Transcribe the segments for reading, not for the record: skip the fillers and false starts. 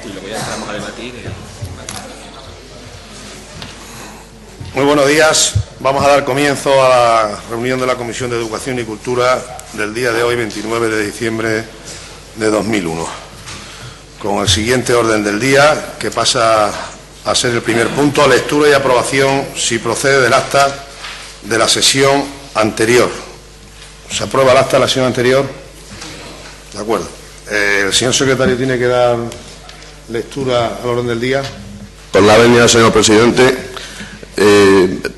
y luego ya entramos a debatir. Muy buenos días. Vamos a dar comienzo a la reunión de la Comisión de Educación y Cultura del día de hoy, 29 de diciembre de 2001, con el siguiente orden del día, que pasa a ser el primer punto: lectura y aprobación, si procede, del acta de la sesión anterior. ¿Se aprueba el acta de la sesión anterior? De acuerdo. El señor secretario tiene que dar lectura al orden del día. Con la venia, señor presidente,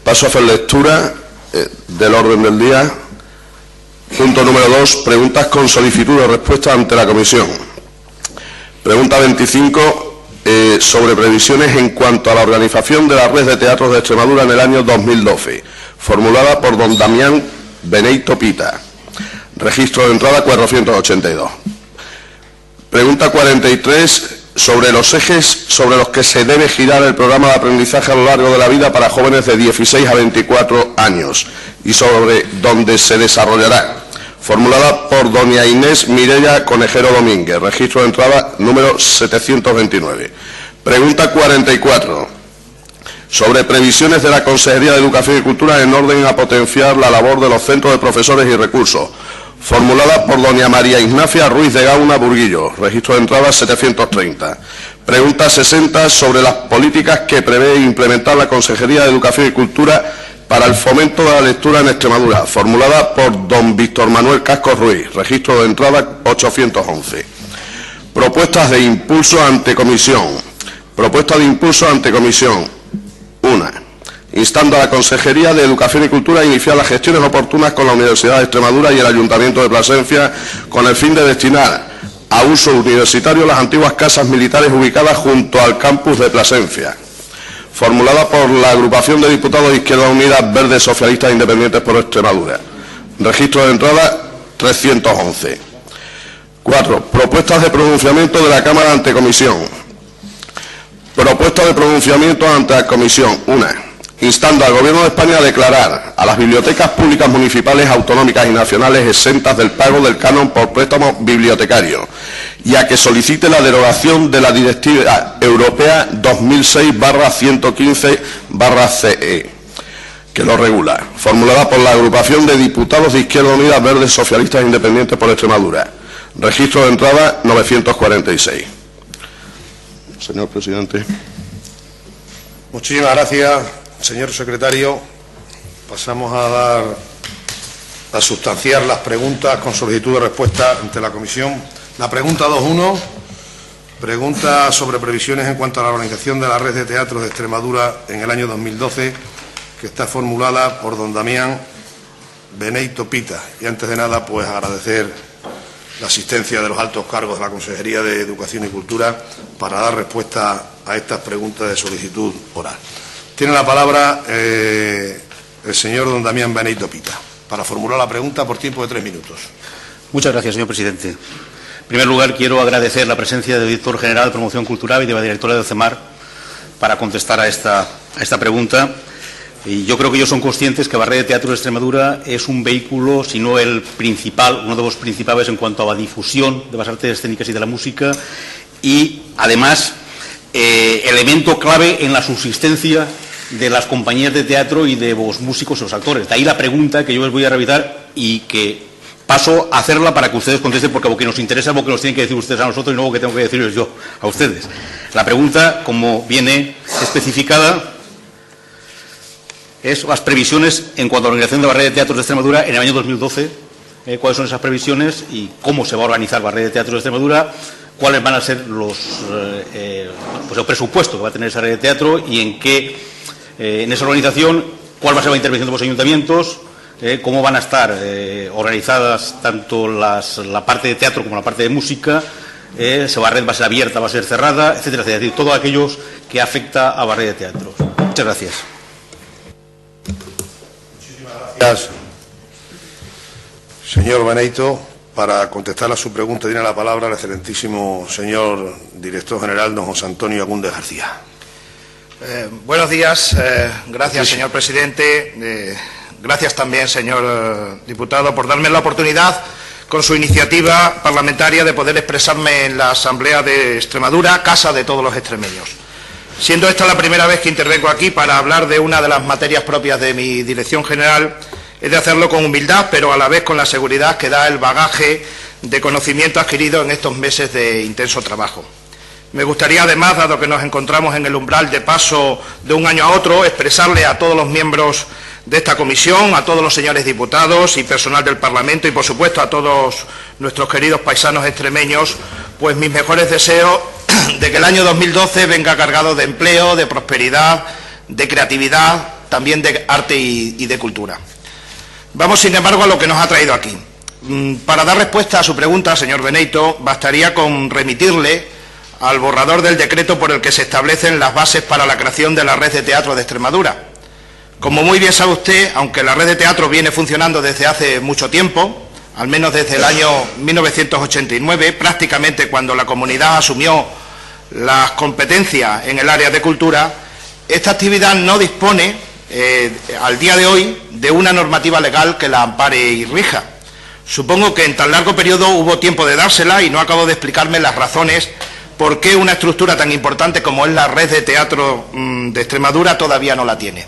paso a hacer lectura del orden del día. Punto número 2, preguntas con solicitud de respuesta ante la comisión. Pregunta 25, sobre previsiones en cuanto a la organización de la red de teatros de Extremadura en el año 2012, formulada por don Damián Beneito Pita. Registro de entrada 482. Pregunta 43, sobre los ejes sobre los que se debe girar el programa de aprendizaje a lo largo de la vida para jóvenes de 16 a 24 años y sobre dónde se desarrollará. Formulada por doña Inés Mireia Conejero Domínguez. Registro de entrada número 729. Pregunta 44. Sobre previsiones de la Consejería de Educación y Cultura en orden a potenciar la labor de los centros de profesores y recursos. Formulada por doña María Ignacia Ruiz de Gauna Burguillo. Registro de entrada 730. Pregunta 60 sobre las políticas que prevé implementar la Consejería de Educación y Cultura para el fomento de la lectura en Extremadura. Formulada por don Víctor Manuel Casco Ruiz. Registro de entrada 811. Propuestas de impulso ante comisión. Propuesta de impulso ante comisión. 1. Instando a la Consejería de Educación y Cultura a iniciar las gestiones oportunas con la Universidad de Extremadura y el Ayuntamiento de Plasencia con el fin de destinar a uso universitario las antiguas casas militares ubicadas junto al campus de Plasencia. Formulada por la Agrupación de Diputados de Izquierda Unida, Verdes Socialistas Independientes por Extremadura. Registro de entrada 311. 4. Propuestas de pronunciamiento de la Cámara ante comisión. Propuesta de pronunciamiento ante la comisión. 1. Instando al Gobierno de España a declarar a las bibliotecas públicas municipales, autonómicas y nacionales exentas del pago del canon por préstamo bibliotecario y a que solicite la derogación de la Directiva Europea 2006/115/CE, que lo regula. Formulada por la Agrupación de Diputados de Izquierda Unida, Verdes Socialistas Independientes por Extremadura. Registro de entrada 946. Señor presidente. Muchísimas gracias, señor secretario. Pasamos a sustanciar las preguntas con solicitud de respuesta ante la comisión. La pregunta 2.1, pregunta sobre previsiones en cuanto a la organización de la red de teatros de Extremadura en el año 2012, que está formulada por don Damián Beneito Pita. Y antes de nada, pues agradecer la asistencia de los altos cargos de la Consejería de Educación y Cultura para dar respuesta a estas preguntas de solicitud oral. Tiene la palabra el señor don Damián Beneito Pita para formular la pregunta por tiempo de 3 minutos. Muchas gracias, señor presidente. En primer lugar, quiero agradecer la presencia del director general de Promoción Cultural y de la directora de CEMAR para contestar a esta pregunta. Y yo creo que ellos son conscientes que la Red de Teatro de Extremadura es un vehículo, si no el principal, uno de los principales en cuanto a la difusión de las artes escénicas y de la música, y además elemento clave en la subsistencia de las compañías de teatro y de los músicos y los actores. De ahí la pregunta que yo les voy a realizar y que paso a hacerla para que ustedes contesten, porque lo que nos interesa es lo que nos tienen que decir ustedes a nosotros y no lo que tengo que decirles yo a ustedes. La pregunta, como viene especificada, es las previsiones en cuanto a la organización de la red de teatros de Extremadura en el año 2012. ¿Cuáles son esas previsiones y cómo se va a organizar la red de teatros de Extremadura? ¿Cuáles van a ser el presupuesto que va a tener esa red de teatro y en qué, en esa organización, cuál va a ser la intervención de los ayuntamientos? Cómo van a estar organizadas tanto la parte de teatro como la parte de música, la red va a ser abierta, va a ser cerrada, etcétera, etcétera. Es decir, todo aquellos que afecta a la red de teatros. Muchas gracias. Muchísimas gracias, señor Beneito. Para contestar a su pregunta tiene la palabra el excelentísimo señor director general, don José Antonio Agúndez García. Buenos días. Gracias, señor presidente. Gracias también, señor diputado, por darme la oportunidad, con su iniciativa parlamentaria de poder expresarme en la Asamblea de Extremadura, casa de todos los extremeños. Siendo esta la primera vez que intervengo aquí para hablar de una de las materias propias de mi dirección general, he de hacerlo con humildad, pero a la vez con la seguridad que da el bagaje de conocimiento adquirido en estos meses de intenso trabajo. Me gustaría, además, dado que nos encontramos en el umbral de paso de un año a otro, expresarle a todos los miembros de esta comisión, a todos los señores diputados y personal del Parlamento y, por supuesto, a todos nuestros queridos paisanos extremeños, pues mis mejores deseos de que el año 2012 venga cargado de empleo, de prosperidad, de creatividad, también de arte y de cultura. Vamos, sin embargo, a lo que nos ha traído aquí. Para dar respuesta a su pregunta, señor Beneito, bastaría con remitirle al borrador del decreto por el que se establecen las bases para la creación de la Red de Teatro de Extremadura. Como muy bien sabe usted, aunque la Red de Teatro viene funcionando desde hace mucho tiempo, al menos desde el año 1989, prácticamente cuando la comunidad asumió las competencias en el área de cultura, esta actividad no dispone, al día de hoy, de una normativa legal que la ampare y rija. Supongo que en tan largo periodo hubo tiempo de dársela y no acabo de explicarme las razones por qué una estructura tan importante como es la Red de Teatro de Extremadura todavía no la tiene.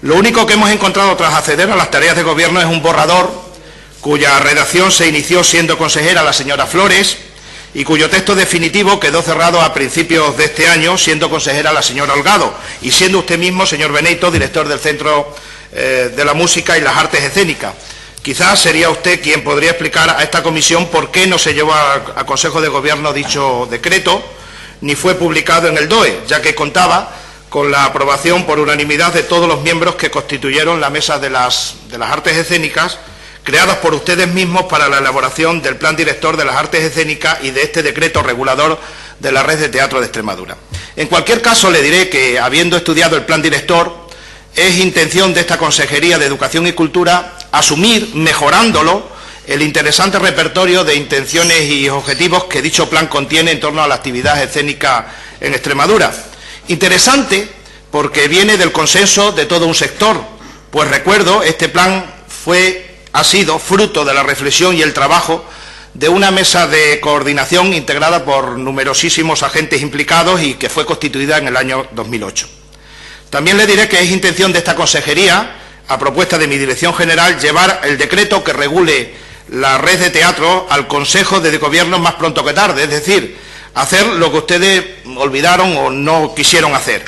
Lo único que hemos encontrado tras acceder a las tareas de gobierno es un borrador cuya redacción se inició siendo consejera la señora Flores y cuyo texto definitivo quedó cerrado a principios de este año siendo consejera la señora Holgado y siendo usted mismo, señor Beneito, director del Centro de la Música y las Artes Escénicas. Quizás sería usted quien podría explicar a esta comisión por qué no se llevó a Consejo de Gobierno dicho decreto, ni fue publicado en el DOE, ya que contaba con la aprobación por unanimidad de todos los miembros que constituyeron la Mesa de las Artes Escénicas, creadas por ustedes mismos para la elaboración del Plan Director de las Artes Escénicas y de este decreto regulador de la Red de Teatro de Extremadura. En cualquier caso, le diré que, habiendo estudiado el Plan Director, es intención de esta Consejería de Educación y Cultura asumir, mejorándolo, el interesante repertorio de intenciones y objetivos que dicho plan contiene en torno a la actividad escénica en Extremadura. Interesante porque viene del consenso de todo un sector, pues recuerdo, este plan ha sido fruto de la reflexión y el trabajo de una mesa de coordinación integrada por numerosísimos agentes implicados y que fue constituida en el año 2008. También le diré que es intención de esta consejería, a propuesta de mi dirección general, llevar el decreto que regule la red de teatro al Consejo de Gobierno más pronto que tarde, es decir, hacer lo que ustedes olvidaron o no quisieron hacer.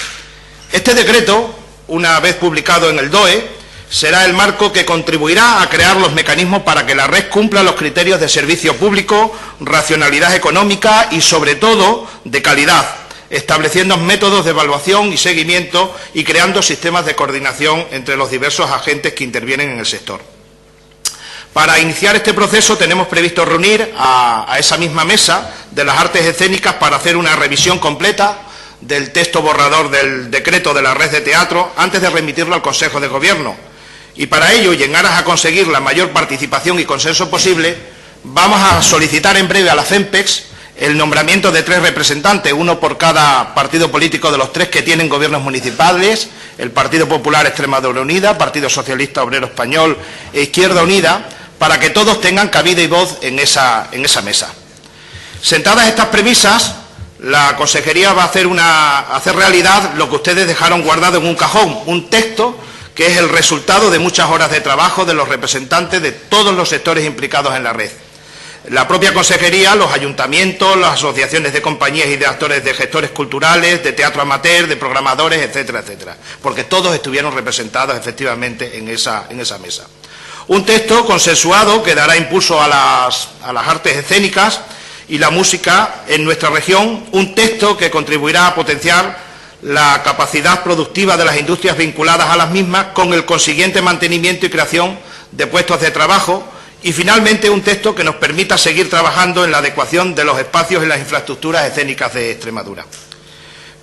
Este decreto, una vez publicado en el DOE, será el marco que contribuirá a crear los mecanismos para que la red cumpla los criterios de servicio público, racionalidad económica y, sobre todo, de calidad, estableciendo métodos de evaluación y seguimiento y creando sistemas de coordinación entre los diversos agentes que intervienen en el sector. Para iniciar este proceso tenemos previsto reunir a esa misma mesa de las artes escénicas para hacer una revisión completa del texto borrador del decreto de la red de teatro antes de remitirlo al Consejo de Gobierno. Y para ello, y en aras a conseguir la mayor participación y consenso posible, vamos a solicitar en breve a la CEMPEX el nombramiento de 3 representantes, uno por cada partido político de los 3 que tienen gobiernos municipales, el Partido Popular Extremadura Unida, Partido Socialista Obrero Español e Izquierda Unida, para que todos tengan cabida y voz en esa mesa. Sentadas estas premisas, la Consejería va a hacer realidad lo que ustedes dejaron guardado en un cajón, un texto que es el resultado de muchas horas de trabajo de los representantes de todos los sectores implicados en la red. La propia Consejería, los ayuntamientos, las asociaciones de compañías y de actores, de gestores culturales, de teatro amateur, de programadores, etcétera, etcétera, porque todos estuvieron representados efectivamente en esa mesa. Un texto consensuado que dará impulso a las artes escénicas y la música en nuestra región, un texto que contribuirá a potenciar la capacidad productiva de las industrias vinculadas a las mismas con el consiguiente mantenimiento y creación de puestos de trabajo y finalmente un texto que nos permita seguir trabajando en la adecuación de los espacios y las infraestructuras escénicas de Extremadura.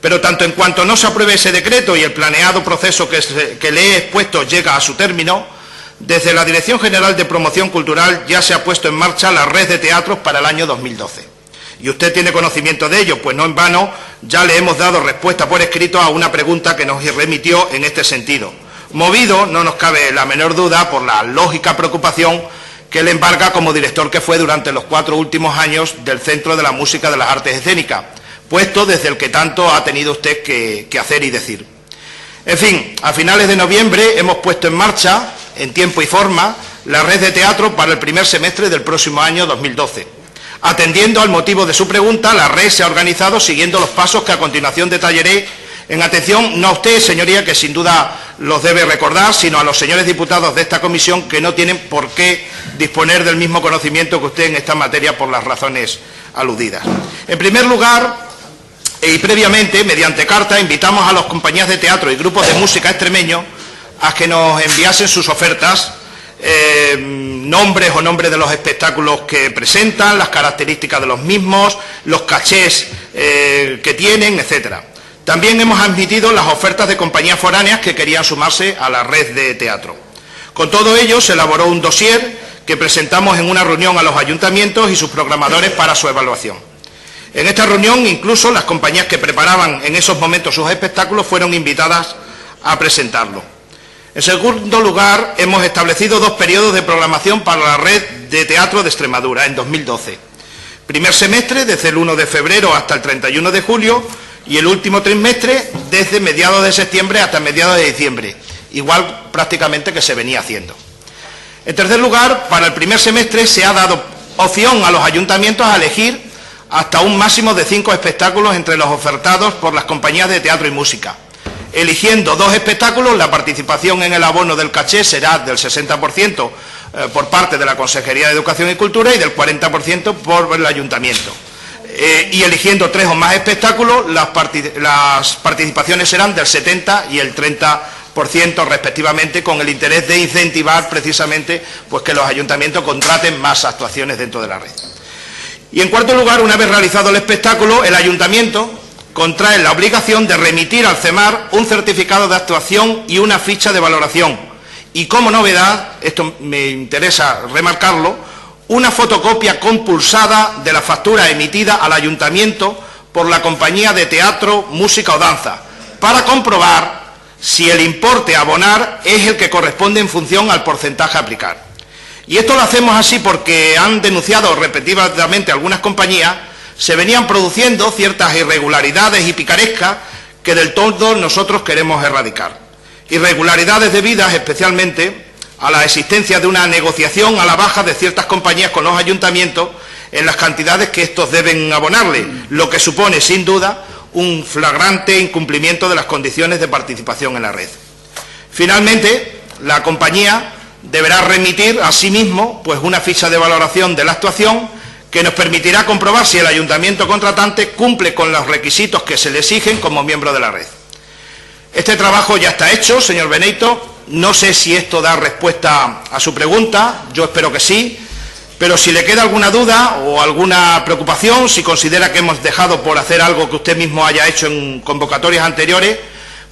Pero tanto en cuanto no se apruebe ese decreto y el planeado proceso que le he expuesto llega a su término, desde la Dirección General de Promoción Cultural ya se ha puesto en marcha la red de teatros para el año 2012. Y usted tiene conocimiento de ello, pues no en vano ya le hemos dado respuesta por escrito a una pregunta que nos remitió en este sentido. Movido, no nos cabe la menor duda, por la lógica preocupación que le embarga como director que fue durante los 4 últimos años del Centro de la Música de las Artes Escénicas, puesto desde el que tanto ha tenido usted que hacer y decir. En fin, a finales de noviembre hemos puesto en marcha, en tiempo y forma, la red de teatro para el primer semestre del próximo año 2012. Atendiendo al motivo de su pregunta, la red se ha organizado siguiendo los pasos que a continuación detallaré, en atención no a usted, señoría, que sin duda los debe recordar, sino a los señores diputados de esta comisión que no tienen por qué disponer del mismo conocimiento que usted en esta materia por las razones aludidas. En primer lugar, y previamente, mediante carta, invitamos a las compañías de teatro y grupos de música extremeños a que nos enviasen sus ofertas, nombres de los espectáculos que presentan, las características de los mismos, los cachés que tienen, etcétera. También hemos admitido las ofertas de compañías foráneas que querían sumarse a la red de teatro. Con todo ello, se elaboró un dossier que presentamos en una reunión a los ayuntamientos y sus programadores para su evaluación. En esta reunión, incluso las compañías que preparaban en esos momentos sus espectáculos fueron invitadas a presentarlo. En segundo lugar, hemos establecido 2 periodos de programación para la red de teatro de Extremadura en 2012. Primer semestre, desde el 1 de febrero hasta el 31 de julio, y el último trimestre desde mediados de septiembre hasta mediados de diciembre, igual prácticamente que se venía haciendo. En tercer lugar, para el primer semestre se ha dado opción a los ayuntamientos a elegir hasta un máximo de 5 espectáculos entre los ofertados por las compañías de teatro y música. Eligiendo 2 espectáculos, la participación en el abono del caché será del 60% por parte de la Consejería de Educación y Cultura y del 40% por el ayuntamiento. Y eligiendo 3 o más espectáculos, las participaciones serán del 70% y el 30% respectivamente, con el interés de incentivar precisamente pues, que los ayuntamientos contraten más actuaciones dentro de la red. Y en cuarto lugar, una vez realizado el espectáculo, el ayuntamiento contrae la obligación de remitir al CEMAR un certificado de actuación y una ficha de valoración. Y como novedad, esto me interesa remarcarlo, una fotocopia compulsada de la factura emitida al ayuntamiento por la compañía de teatro, música o danza, para comprobar si el importe a abonar es el que corresponde en función al porcentaje a aplicar. Y esto lo hacemos así porque han denunciado repetidamente algunas compañías, se venían produciendo ciertas irregularidades y picarescas que del todo nosotros queremos erradicar. Irregularidades debidas especialmente a la existencia de una negociación a la baja de ciertas compañías con los ayuntamientos en las cantidades que estos deben abonarle, lo que supone, sin duda, un flagrante incumplimiento de las condiciones de participación en la red. Finalmente, la compañía deberá remitir a sí mismo pues, una ficha de valoración de la actuación que nos permitirá comprobar si el ayuntamiento contratante cumple con los requisitos que se le exigen como miembro de la red. Este trabajo ya está hecho, señor Benito. No sé si esto da respuesta a su pregunta, yo espero que sí, pero si le queda alguna duda o alguna preocupación, si considera que hemos dejado por hacer algo que usted mismo haya hecho en convocatorias anteriores,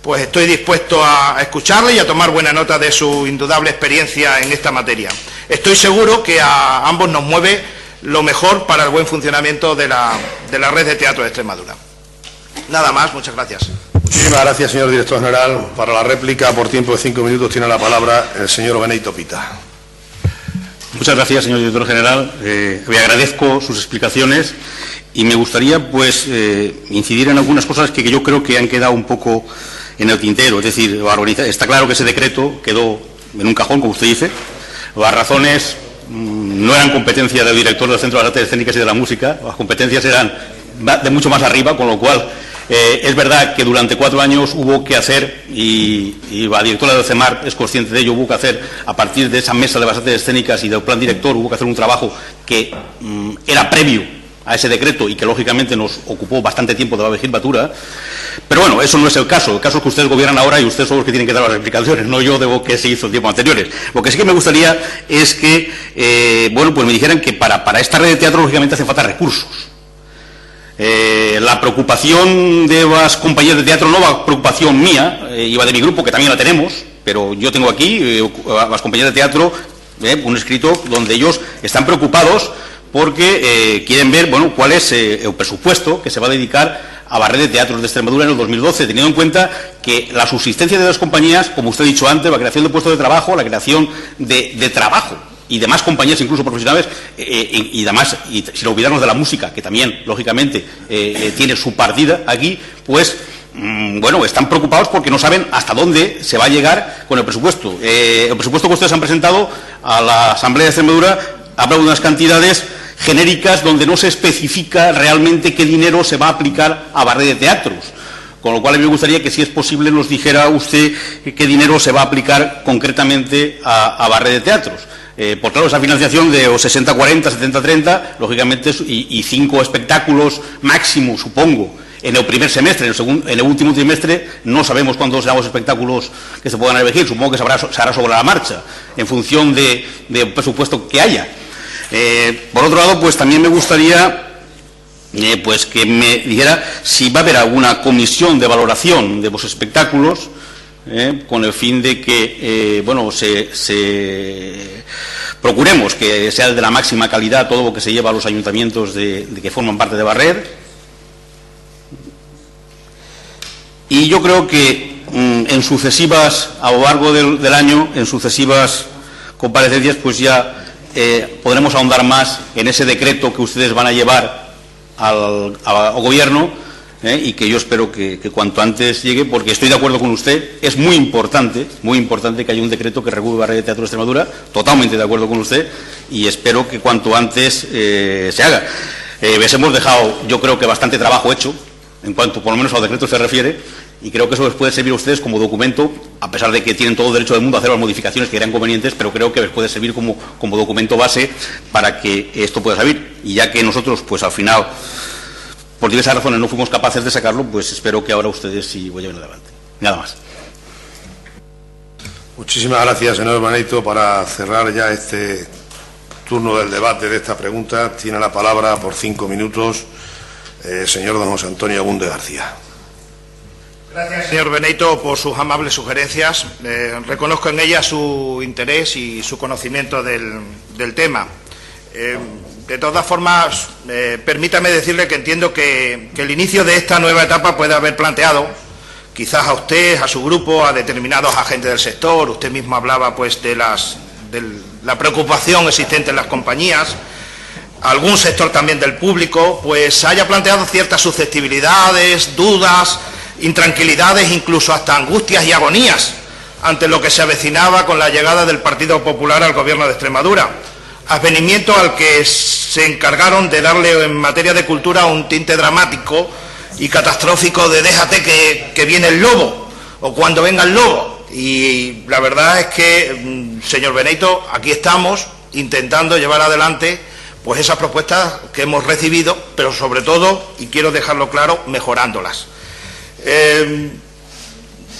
pues estoy dispuesto a escucharle y a tomar buena nota de su indudable experiencia en esta materia. Estoy seguro que a ambos nos mueve lo mejor para el buen funcionamiento de la red de teatro de Extremadura. Nada más, muchas gracias. Muchísimas gracias, señor director general. Para la réplica, por tiempo de 5 minutos, tiene la palabra el señor Benito Pita. Muchas gracias, señor director general. Le agradezco sus explicaciones y me gustaría, pues, incidir en algunas cosas que yo creo que han quedado un poco en el tintero. Es decir, está claro que ese decreto quedó en un cajón, como usted dice. Las razones no eran competencia del director del Centro de las Artes Escénicas y de la Música. Las competencias eran de mucho más arriba, con lo cual es verdad que durante 4 años hubo que hacer, y la directora del CEMAR es consciente de ello, hubo que hacer, a partir de esa mesa de las artes escénicas y del plan director, hubo que hacer un trabajo que era previo a ese decreto y que lógicamente nos ocupó bastante tiempo de la legislatura. Pero bueno, eso no es el caso es que ustedes gobiernan ahora y ustedes son los que tienen que dar las explicaciones, no yo de lo que se hizo en tiempos anteriores. Lo que sí que me gustaría es que, pues me dijeran que para esta red de teatro lógicamente hacen falta recursos. La preocupación de las compañías de teatro, no la preocupación mía, y la de mi grupo, que también la tenemos, pero yo tengo aquí las compañías de teatro, un escrito donde ellos están preocupados porque quieren ver, bueno, cuál es el presupuesto que se va a dedicar a la red de teatros de Extremadura en el 2012, teniendo en cuenta que la subsistencia de las compañías, como usted ha dicho antes, la creación de puestos de trabajo, la creación de trabajo y demás compañías, incluso profesionales, y además, y sin olvidarnos de la música, que también, lógicamente, tiene su partida aquí, pues, bueno, están preocupados porque no saben hasta dónde se va a llegar con el presupuesto. El presupuesto que ustedes han presentado a la Asamblea de Extremadura habla de unas cantidades genéricas donde no se especifica realmente qué dinero se va a aplicar a Barret de Teatros. Con lo cual, a mí me gustaría que, si es posible, nos dijera usted qué dinero se va a aplicar concretamente a Barret de Teatros. Por claro, esa financiación de 60-40, 70-30, lógicamente, y 5 espectáculos máximo, supongo, en el primer semestre. En el último trimestre no sabemos cuántos serán los espectáculos que se puedan elegir. Supongo que se hará sobre la marcha, en función del presupuesto que haya. Por otro lado, pues también me gustaría pues que me dijera si va a haber alguna comisión de valoración de los espectáculos, con el fin de que bueno, procuremos que sea de la máxima calidad todo lo que se lleva a los ayuntamientos de que forman parte de Barret. Y yo creo que en sucesivas, a lo largo del año, en sucesivas comparecencias, pues ya podremos ahondar más en ese decreto que ustedes van a llevar al Gobierno, y que yo espero que cuanto antes llegue, porque estoy de acuerdo con usted. Es muy importante que haya un decreto que regule Barret de Teatro de Extremadura, totalmente de acuerdo con usted, y espero que cuanto antes se haga. Les hemos dejado, yo creo que bastante trabajo hecho, en cuanto por lo menos al decreto se refiere, y creo que eso les puede servir a ustedes como documento, a pesar de que tienen todo el derecho del mundo a hacer las modificaciones que crean convenientes, pero creo que les puede servir como documento base para que esto pueda salir. Y ya que nosotros, pues al final, por diversas razones no fuimos capaces de sacarlo, pues espero que ahora ustedes sí lo lleven adelante. Nada más. Muchísimas gracias, señor Benito. Para cerrar ya este turno del debate de esta pregunta, tiene la palabra por 5 minutos señor don José Antonio Agúndez García. Gracias, señor Benito, por sus amables sugerencias. Reconozco en ellas su interés y su conocimiento del tema. De todas formas, permítame decirle que entiendo que el inicio de esta nueva etapa puede haber planteado, quizás a usted, a su grupo, a determinados agentes del sector. Usted mismo hablaba pues de la preocupación existente en las compañías, algún sector también del público, pues haya planteado ciertas susceptibilidades, dudas, intranquilidades, incluso hasta angustias y agonías ante lo que se avecinaba con la llegada del Partido Popular al Gobierno de Extremadura, advenimiento al que se encargaron de darle en materia de cultura un tinte dramático y catastrófico de déjate que viene el lobo, o cuando venga el lobo. Y la verdad es que, señor Benito, aquí estamos intentando llevar adelante pues esas propuestas que hemos recibido, pero sobre todo, y quiero dejarlo claro, mejorándolas.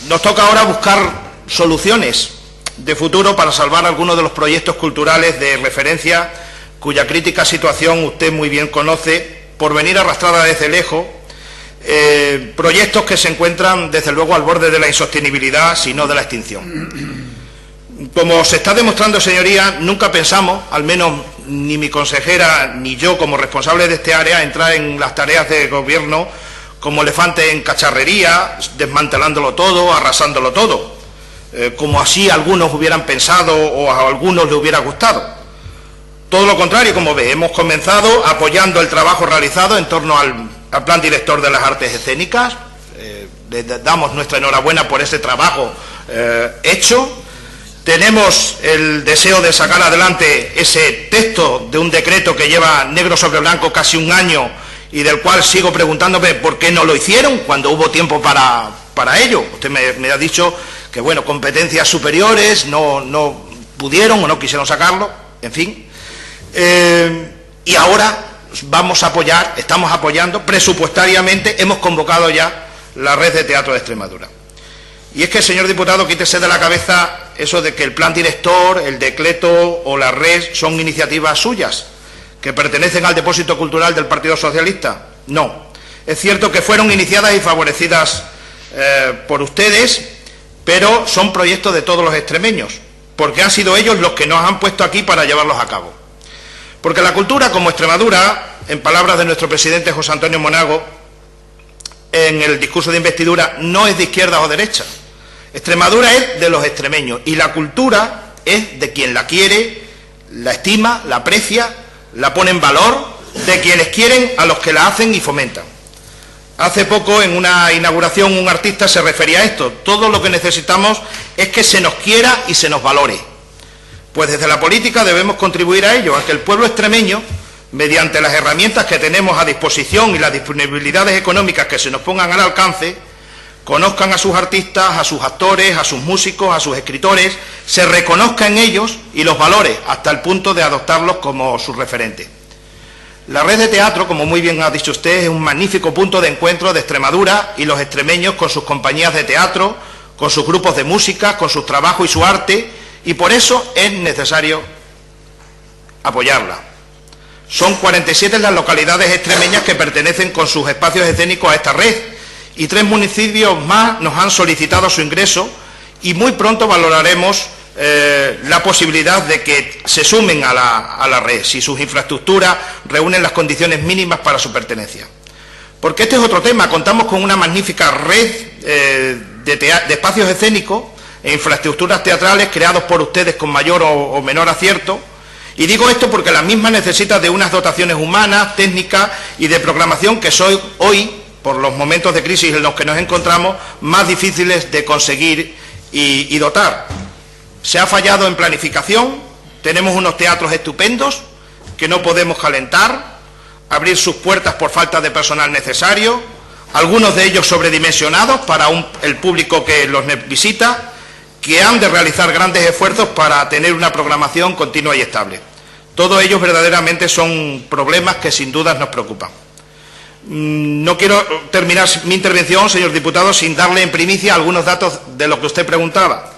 Nos toca ahora buscar soluciones de futuro para salvar algunos de los proyectos culturales de referencia cuya crítica situación usted muy bien conoce, por venir arrastrada desde lejos, proyectos que se encuentran desde luego al borde de la insostenibilidad, si no de la extinción. Como se está demostrando, señoría, nunca pensamos, al menos ni mi consejera ni yo como responsable de este área, entrar en las tareas de gobierno como elefante en cacharrería, desmantelándolo todo, arrasándolo todo, como así algunos hubieran pensado o a algunos les hubiera gustado. Todo lo contrario, como ve, hemos comenzado apoyando el trabajo realizado en torno al Plan Director de las Artes Escénicas. Le damos nuestra enhorabuena por ese trabajo hecho. Tenemos el deseo de sacar adelante ese texto de un decreto que lleva negro sobre blanco casi un año y del cual sigo preguntándome por qué no lo hicieron cuando hubo tiempo para ello. Usted me ha dicho que, bueno, competencias superiores no pudieron o no quisieron sacarlo, en fin. Y ahora vamos a apoyar, estamos apoyando presupuestariamente, hemos convocado ya la Red de Teatro de Extremadura. Y es que, señor diputado, quítese de la cabeza eso de que el plan director, el decreto o la red son iniciativas suyas, que pertenecen al depósito cultural del Partido Socialista. No. Es cierto que fueron iniciadas y favorecidas por ustedes, pero son proyectos de todos los extremeños, porque han sido ellos los que nos han puesto aquí para llevarlos a cabo. Porque la cultura, como Extremadura, en palabras de nuestro presidente José Antonio Monago, en el discurso de investidura, no es de izquierda o derecha. Extremadura es de los extremeños y la cultura es de quien la quiere, la estima, la aprecia, la pone en valor de quienes quieren a los que la hacen y fomentan. Hace poco, en una inauguración, un artista se refería a esto: todo lo que necesitamos es que se nos quiera y se nos valore. Pues desde la política debemos contribuir a ello, a que el pueblo extremeño, mediante las herramientas que tenemos a disposición y las disponibilidades económicas que se nos pongan al alcance, conozcan a sus artistas, a sus actores, a sus músicos, a sus escritores, se reconozca en ellos y los valore hasta el punto de adoptarlos como su referente. La red de teatro, como muy bien ha dicho usted, es un magnífico punto de encuentro de Extremadura y los extremeños con sus compañías de teatro, con sus grupos de música, con su trabajo y su arte, y por eso es necesario apoyarla. Son 47 las localidades extremeñas que pertenecen con sus espacios escénicos a esta red, y 3 municipios más nos han solicitado su ingreso, y muy pronto valoraremos la posibilidad de que se sumen a la red, si sus infraestructuras reúnen las condiciones mínimas para su pertenencia. Porque este es otro tema: contamos con una magnífica red de espacios escénicos e infraestructuras teatrales creados por ustedes con mayor o menor acierto, y digo esto porque la misma necesita de unas dotaciones humanas, técnicas y de programación que son hoy, por los momentos de crisis en los que nos encontramos, más difíciles de conseguir y dotar. Se ha fallado en planificación, tenemos unos teatros estupendos que no podemos calentar, abrir sus puertas por falta de personal necesario, algunos de ellos sobredimensionados para el público que los visita, que han de realizar grandes esfuerzos para tener una programación continua y estable. Todos ellos verdaderamente son problemas que sin dudas nos preocupan. No quiero terminar mi intervención, señor diputado, sin darle en primicia algunos datos de lo que usted preguntaba.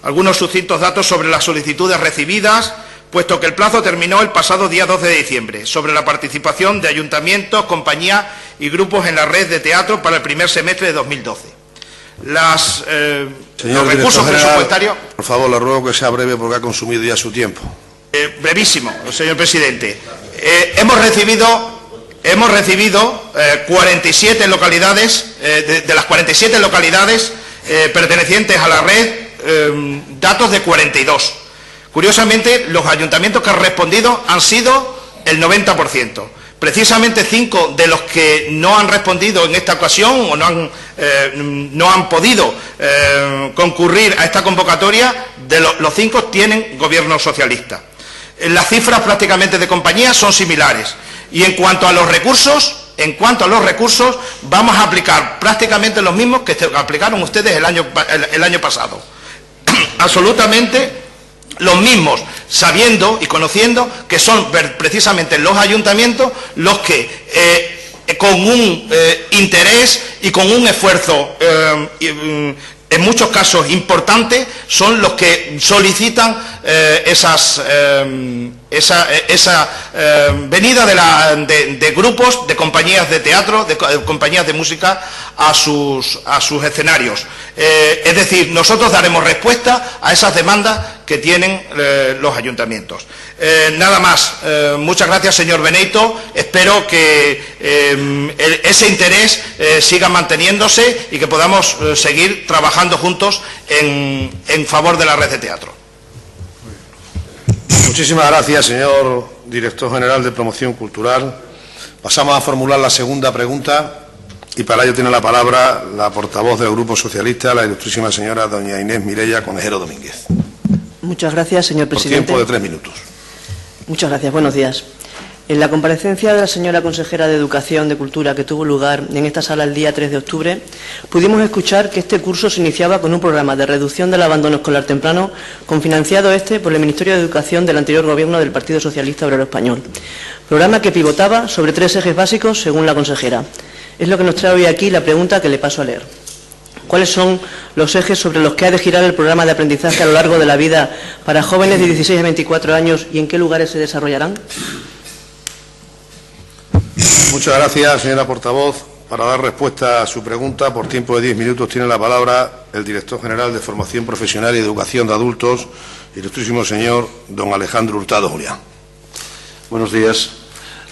Algunos sucintos datos sobre las solicitudes recibidas, puesto que el plazo terminó el pasado día 12 de diciembre, sobre la participación de ayuntamientos, compañías y grupos en la red de teatro para el primer semestre de 2012. Los recursos presupuestarios... Por favor, le ruego que sea breve porque ha consumido ya su tiempo. Brevísimo, señor presidente. Hemos recibido 47 localidades, de las 47 localidades pertenecientes a la red, datos de 42. Curiosamente, los ayuntamientos que han respondido han sido el 90%. Precisamente 5 de los que no han respondido en esta ocasión o no han podido concurrir a esta convocatoria, los 5 tienen gobierno socialista. Las cifras prácticamente de compañías son similares. Y en cuanto a los recursos, vamos a aplicar prácticamente los mismos que aplicaron ustedes el año pasado. Absolutamente los mismos, sabiendo y conociendo que son precisamente los ayuntamientos los que con un interés y con un esfuerzo en muchos casos importante, son los que solicitan esa venida de grupos, de compañías de teatro, de compañías de música a sus escenarios. Es decir, nosotros daremos respuesta a esas demandas que tienen los ayuntamientos. Nada más. Muchas gracias, señor Benito. Espero que ese interés siga manteniéndose y que podamos seguir trabajando juntos en favor de la red de teatro. Muchísimas gracias, señor director general de Promoción Cultural. Pasamos a formular la segunda pregunta y para ello tiene la palabra la portavoz del Grupo Socialista, la ilustrísima señora doña Inés Mireia Conejero Domínguez. Muchas gracias, señor presidente. Por tiempo de 3 minutos. Muchas gracias. Buenos días. En la comparecencia de la señora consejera de Educación de Cultura que tuvo lugar en esta sala el día 3 de octubre, pudimos escuchar que este curso se iniciaba con un programa de reducción del abandono escolar temprano, confinanciado por el Ministerio de Educación del anterior Gobierno del Partido Socialista Obrero Español. Programa que pivotaba sobre 3 ejes básicos, según la consejera. Es lo que nos trae hoy aquí la pregunta que le paso a leer. ¿Cuáles son los ejes sobre los que ha de girar el programa de aprendizaje a lo largo de la vida para jóvenes de 16 a 24 años y en qué lugares se desarrollarán? Muchas gracias, señora portavoz. Para dar respuesta a su pregunta, por tiempo de 10 minutos, tiene la palabra el director general de Formación Profesional y Educación de Adultos, ilustrísimo señor don Alejandro Hurtado Julián. Buenos días,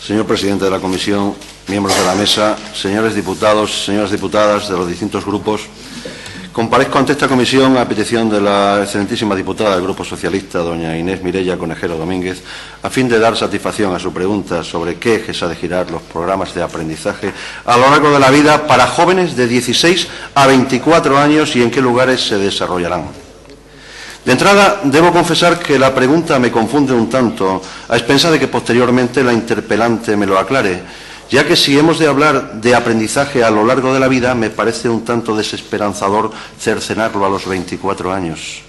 señor presidente de la Comisión, miembros de la mesa, señores diputados, señoras diputadas de los distintos grupos. Comparezco ante esta comisión a petición de la excelentísima diputada del Grupo Socialista, doña Inés Mireia Conejero Domínguez, a fin de dar satisfacción a su pregunta sobre qué ejes ha de girar los programas de aprendizaje a lo largo de la vida para jóvenes de 16 a 24 años y en qué lugares se desarrollarán. De entrada, debo confesar que la pregunta me confunde un tanto, a expensas de que posteriormente la interpelante me lo aclare, ya que si hemos de hablar de aprendizaje a lo largo de la vida, me parece un tanto desesperanzador cercenarlo a los 24 años.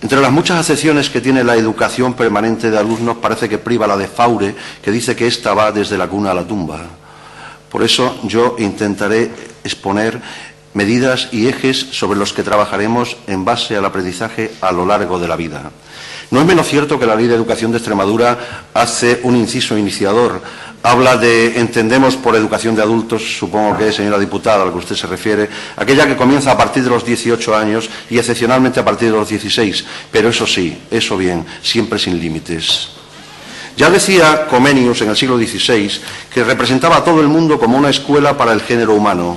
Entre las muchas acepciones que tiene la educación permanente de alumnos, parece que priva la de Faure, que dice que ésta va desde la cuna a la tumba. Por eso yo intentaré exponer medidas y ejes sobre los que trabajaremos en base al aprendizaje a lo largo de la vida. No es menos cierto que la Ley de Educación de Extremadura hace un inciso iniciador. Habla de, entendemos por educación de adultos, supongo que es, señora diputada, a lo que usted se refiere, aquella que comienza a partir de los 18 años y excepcionalmente a partir de los 16, pero eso sí, eso bien, siempre sin límites. Ya decía Comenius en el siglo XVI que representaba a todo el mundo como una escuela para el género humano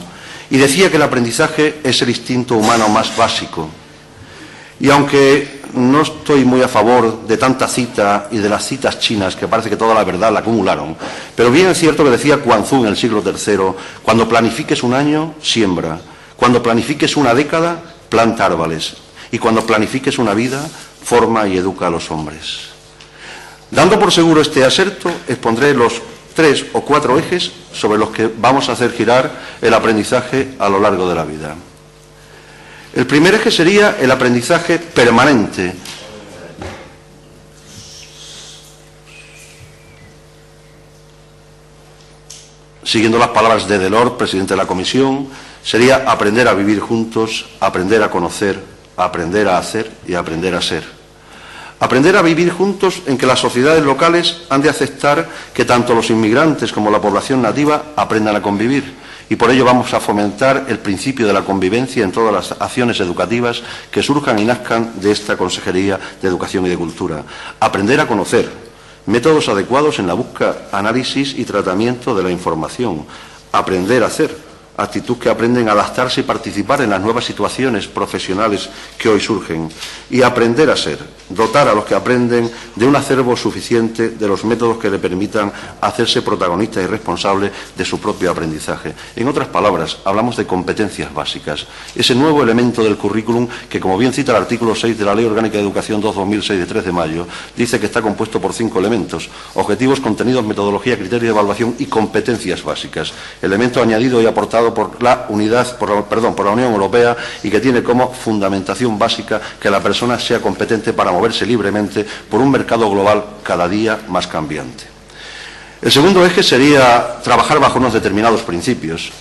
y decía que el aprendizaje es el instinto humano más básico. Y aunque no estoy muy a favor de tanta cita y de las citas chinas, que parece que toda la verdad la acumularon, pero bien es cierto que decía Quanzhou en el siglo III, cuando planifiques un año, siembra, cuando planifiques una década, planta árboles, y cuando planifiques una vida, forma y educa a los hombres. Dando por seguro este aserto, expondré los 3 o 4 ejes sobre los que vamos a hacer girar el aprendizaje a lo largo de la vida. El primer eje sería el aprendizaje permanente. Siguiendo las palabras de Delors, presidente de la Comisión, sería aprender a vivir juntos, aprender a conocer, aprender a hacer y aprender a ser. Aprender a vivir juntos en que las sociedades locales han de aceptar que tanto los inmigrantes como la población nativa aprendan a convivir. Y por ello vamos a fomentar el principio de la convivencia en todas las acciones educativas que surjan y nazcan de esta Consejería de Educación y de Cultura. Aprender a conocer, métodos adecuados en la búsqueda, análisis y tratamiento de la información. Aprender a hacer, actitud que aprenden a adaptarse y participar en las nuevas situaciones profesionales que hoy surgen. Y aprender a ser, dotar a los que aprenden de un acervo suficiente de los métodos que le permitan hacerse protagonistas y responsables de su propio aprendizaje. En otras palabras, hablamos de competencias básicas. Ese nuevo elemento del currículum que, como bien cita el artículo 6 de la Ley Orgánica de Educación 2/2006 de 3 de mayo, dice que está compuesto por 5 elementos: objetivos, contenidos, metodología, criterio de evaluación y competencias básicas. Elemento añadido y aportado por la Unión Europea y que tiene como fundamentación básica que la persona sea competente para moverse libremente por un mercado global cada día más cambiante. El segundo eje sería trabajar bajo unos determinados principios.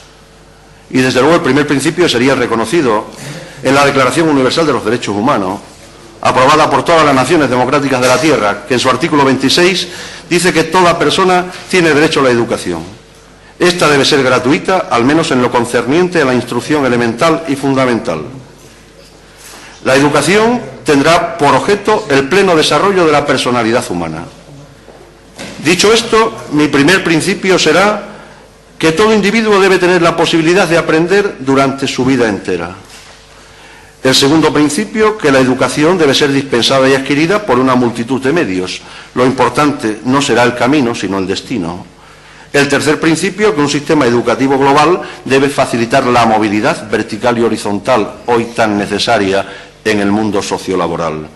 Y desde luego el primer principio sería el reconocido en la Declaración Universal de los Derechos Humanos, aprobada por todas las naciones democráticas de la Tierra, que en su artículo 26 dice que toda persona tiene derecho a la educación. Esta debe ser gratuita, al menos en lo concerniente a la instrucción elemental y fundamental. La educación tendrá por objeto el pleno desarrollo de la personalidad humana. Dicho esto, mi primer principio será que todo individuo debe tener la posibilidad de aprender durante su vida entera. El segundo principio, que la educación debe ser dispensada y adquirida por una multitud de medios. Lo importante no será el camino, sino el destino. El tercer principio, que un sistema educativo global debe facilitar la movilidad vertical y horizontal, hoy tan necesaria en el mundo sociolaboral.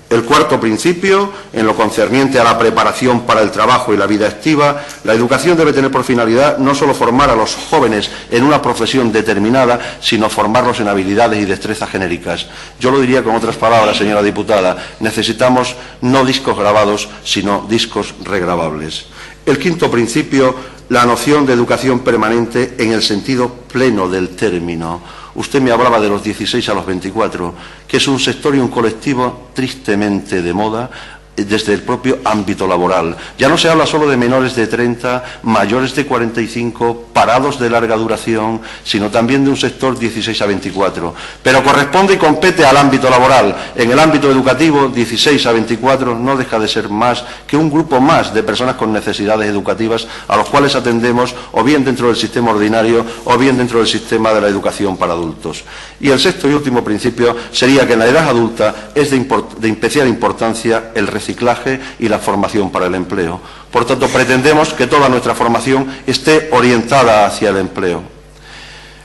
El cuarto principio, en lo concerniente a la preparación para el trabajo y la vida activa, la educación debe tener por finalidad no solo formar a los jóvenes en una profesión determinada, sino formarlos en habilidades y destrezas genéricas. Yo lo diría con otras palabras, señora diputada, necesitamos no discos grabados, sino discos regrabables. El quinto principio, la noción de educación permanente en el sentido pleno del término. Usted me hablaba de los 16 a los 24, que es un sector y un colectivo tristemente de moda, desde el propio ámbito laboral. Ya no se habla solo de menores de 30, mayores de 45, parados de larga duración, sino también de un sector 16 a 24. Pero corresponde y compete al ámbito laboral. En el ámbito educativo, 16 a 24 no deja de ser más que un grupo más de personas con necesidades educativas a los cuales atendemos o bien dentro del sistema ordinario o bien dentro del sistema de la educación para adultos. Y el sexto y último principio sería que en la edad adulta es de especial importancia el reciclaje y la formación para el empleo. Por tanto, pretendemos que toda nuestra formación esté orientada hacia el empleo.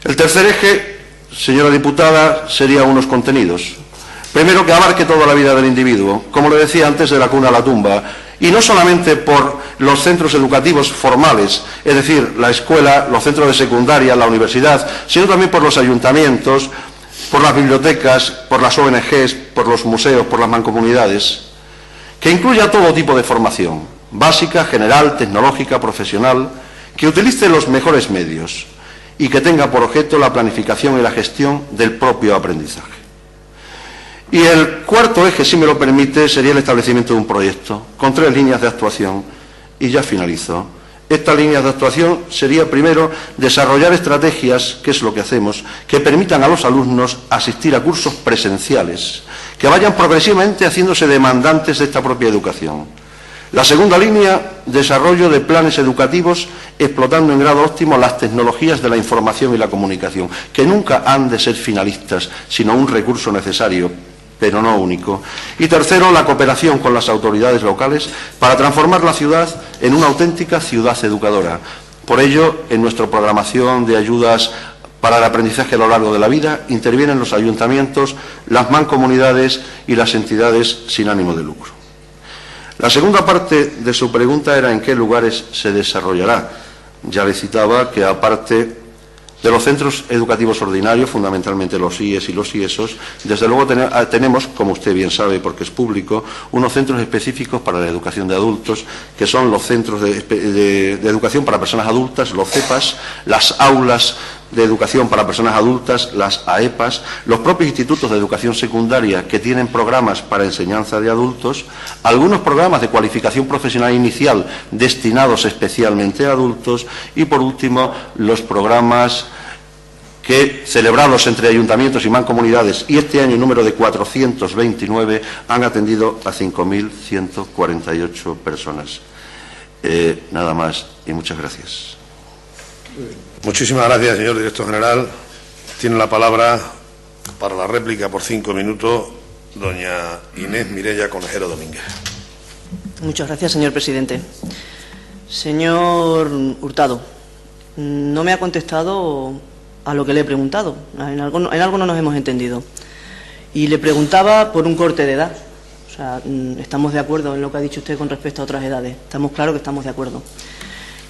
El tercer eje, señora diputada, serían unos contenidos. Primero, que abarque toda la vida del individuo, como le decía antes, de la cuna a la tumba, y no solamente por los centros educativos formales, es decir, la escuela, los centros de secundaria, la universidad, sino también por los ayuntamientos, por las bibliotecas, por las ONGs, por los museos, por las mancomunidades, que incluya todo tipo de formación, básica, general, tecnológica, profesional, que utilice los mejores medios y que tenga por objeto la planificación y la gestión del propio aprendizaje. Y el cuarto eje, si me lo permite, sería el establecimiento de un proyecto con 3 líneas de actuación. Y ya finalizo. Estas líneas de actuación sería, primero, desarrollar estrategias, que es lo que hacemos, que permitan a los alumnos asistir a cursos presenciales, que vayan progresivamente haciéndose demandantes de esta propia educación. La segunda línea, desarrollo de planes educativos explotando en grado óptimo las tecnologías de la información y la comunicación, que nunca han de ser finalistas, sino un recurso necesario, pero no único. Y tercero, la cooperación con las autoridades locales para transformar la ciudad en una auténtica ciudad educadora. Por ello, en nuestra programación de ayudas para el aprendizaje a lo largo de la vida intervienen los ayuntamientos, las mancomunidades y las entidades sin ánimo de lucro. La segunda parte de su pregunta era en qué lugares se desarrollará. Ya le citaba que, aparte de los centros educativos ordinarios, fundamentalmente los IES y los IESOS, desde luego tenemos, como usted bien sabe porque es público, unos centros específicos para la educación de adultos, que son los centros de educación para personas adultas, los CEPAS, las aulas de educación para personas adultas, las AEPAS, los propios institutos de educación secundaria que tienen programas para enseñanza de adultos, algunos programas de cualificación profesional inicial destinados especialmente a adultos y, por último, los programas que, celebrados entre ayuntamientos y mancomunidades, y este año el número de 429, han atendido a 5.148 personas. Nada más y muchas gracias. Muchísimas gracias, señor director general. Tiene la palabra para la réplica por 5 minutos doña Inés Mireia Conejero Domínguez. Muchas gracias, señor presidente. Señor Hurtado, no me ha contestado a lo que le he preguntado. En algo no nos hemos entendido. Y le preguntaba por un corte de edad. O sea, estamos de acuerdo en lo que ha dicho usted con respecto a otras edades. Estamos claros que estamos de acuerdo.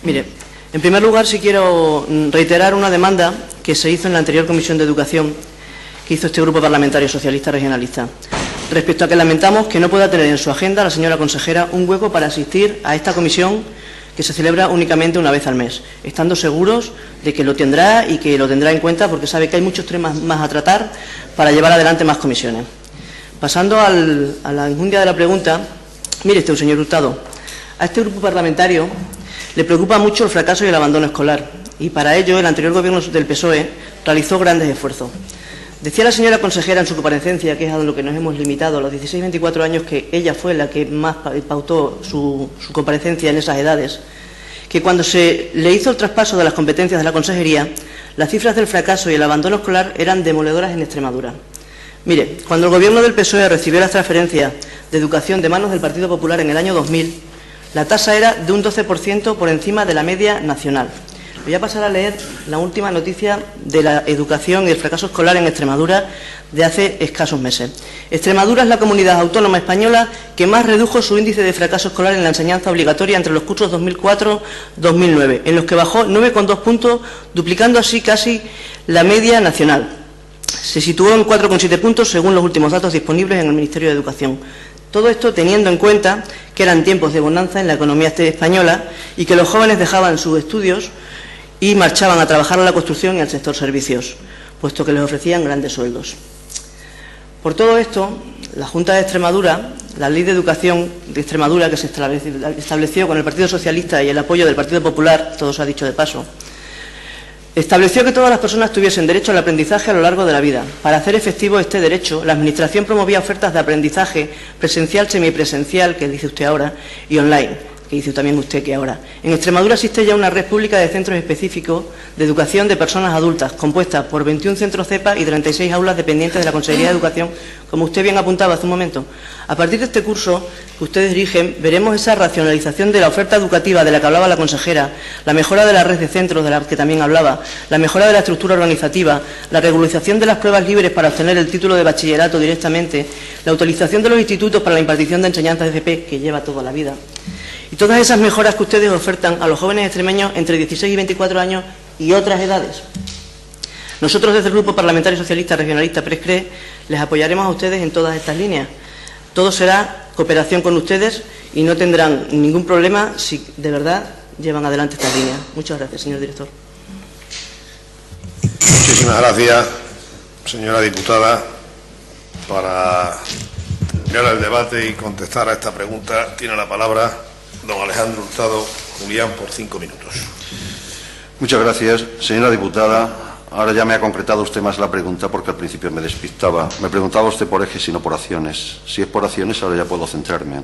Mire, en primer lugar, sí quiero reiterar una demanda que se hizo en la anterior Comisión de Educación que hizo este Grupo Parlamentario Socialista Regionalista, respecto a que lamentamos que no pueda tener en su agenda la señora consejera un hueco para asistir a esta comisión que se celebra únicamente una vez al mes, estando seguros de que lo tendrá y que lo tendrá en cuenta, porque sabe que hay muchos temas más a tratar para llevar adelante más comisiones. Pasando a la enjundia de la pregunta, mire usted, señor Hurtado, a este grupo parlamentario le preocupa mucho el fracaso y el abandono escolar, y para ello el anterior gobierno del PSOE realizó grandes esfuerzos. Decía la señora consejera en su comparecencia, que es a lo que nos hemos limitado, a los 16-24 años, que ella fue la que más pautó su comparecencia en esas edades, que cuando se le hizo el traspaso de las competencias de la consejería, las cifras del fracaso y el abandono escolar eran demoledoras en Extremadura. Mire, cuando el gobierno del PSOE recibió las transferencias de educación de manos del Partido Popular en el año 2000, la tasa era de un 12% por encima de la media nacional. Voy a pasar a leer la última noticia de la educación y el fracaso escolar en Extremadura de hace escasos meses. Extremadura es la comunidad autónoma española que más redujo su índice de fracaso escolar en la enseñanza obligatoria entre los cursos 2004-2009, en los que bajó 9,2 puntos, duplicando así casi la media nacional. Se situó en 4,7 puntos según los últimos datos disponibles en el Ministerio de Educación. Todo esto teniendo en cuenta que eran tiempos de bonanza en la economía española y que los jóvenes dejaban sus estudios y marchaban a trabajar en la construcción y al sector servicios, puesto que les ofrecían grandes sueldos. Por todo esto, la Junta de Extremadura la Ley de Educación de Extremadura, que se estableció con el Partido Socialista y el apoyo del Partido Popular, todo se ha dicho de paso, estableció que todas las personas tuviesen derecho al aprendizaje a lo largo de la vida. Para hacer efectivo este derecho, la Administración promovía ofertas de aprendizaje presencial, semipresencial, que dice usted ahora, y online, que dice también usted que ahora. En Extremadura existe ya una red pública de centros específicos de educación de personas adultas, compuesta por 21 centros CEPA y 36 aulas dependientes de la Consejería de Educación, como usted bien apuntaba hace un momento. A partir de este curso que ustedes dirigen, veremos esa racionalización de la oferta educativa de la que hablaba la consejera, la mejora de la red de centros de la que también hablaba, la mejora de la estructura organizativa, la regularización de las pruebas libres para obtener el título de bachillerato directamente, la utilización de los institutos para la impartición de enseñanza de FP, que lleva toda la vida. Y todas esas mejoras que ustedes ofertan a los jóvenes extremeños entre 16 y 24 años y otras edades. Nosotros desde el Grupo Parlamentario Socialista Regionalista PRESCRE les apoyaremos a ustedes en todas estas líneas. Todo será cooperación con ustedes y no tendrán ningún problema si de verdad llevan adelante estas líneas. Muchas gracias, señor director. Muchísimas gracias, señora diputada. Para mirar el debate y contestar a esta pregunta, tiene la palabra don Alejandro Hurtado Julián por 5 minutos. Muchas gracias, señora diputada. Ahora ya me ha concretado usted más la pregunta porque al principio me despistaba. Me preguntaba usted por ejes y no por acciones. Si es por acciones, ahora ya puedo centrarme.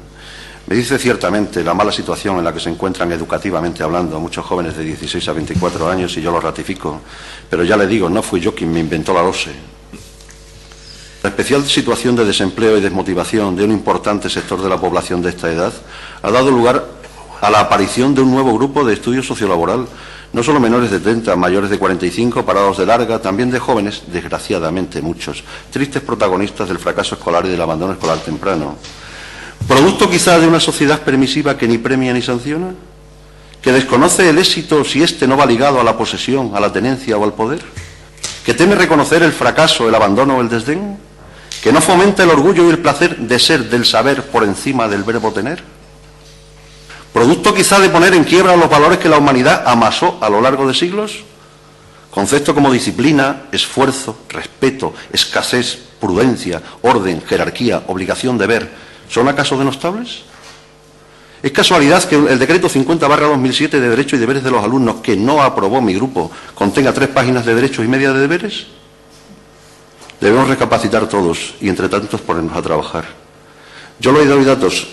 Me dice ciertamente la mala situación en la que se encuentran educativamente hablando muchos jóvenes de 16 a 24 años y yo lo ratifico. Pero ya le digo, no fui yo quien me inventó la LOSE. La especial situación de desempleo y desmotivación de un importante sector de la población de esta edad ha dado lugar a la aparición de un nuevo grupo de estudio sociolaboral, no solo menores de 30, mayores de 45, parados de larga, también de jóvenes, desgraciadamente muchos, tristes protagonistas del fracaso escolar y del abandono escolar temprano. ¿Producto quizá de una sociedad permisiva que ni premia ni sanciona? ¿Que desconoce el éxito si éste no va ligado a la posesión, a la tenencia o al poder? ¿Que teme reconocer el fracaso, el abandono o el desdén? ¿Que no fomenta el orgullo y el placer de ser, del saber, por encima del verbo tener? ¿Producto quizá de poner en quiebra los valores que la humanidad amasó a lo largo de siglos? Conceptos como disciplina, esfuerzo, respeto, escasez, prudencia, orden, jerarquía, obligación, deber, ¿son acaso denostables? ¿Es casualidad que el decreto 50/2007 de Derechos y Deberes de los Alumnos, que no aprobó mi grupo, contenga 3 páginas de derechos y media de deberes? Debemos recapacitar todos y, entre tantos, ponernos a trabajar. Yo le doy datos,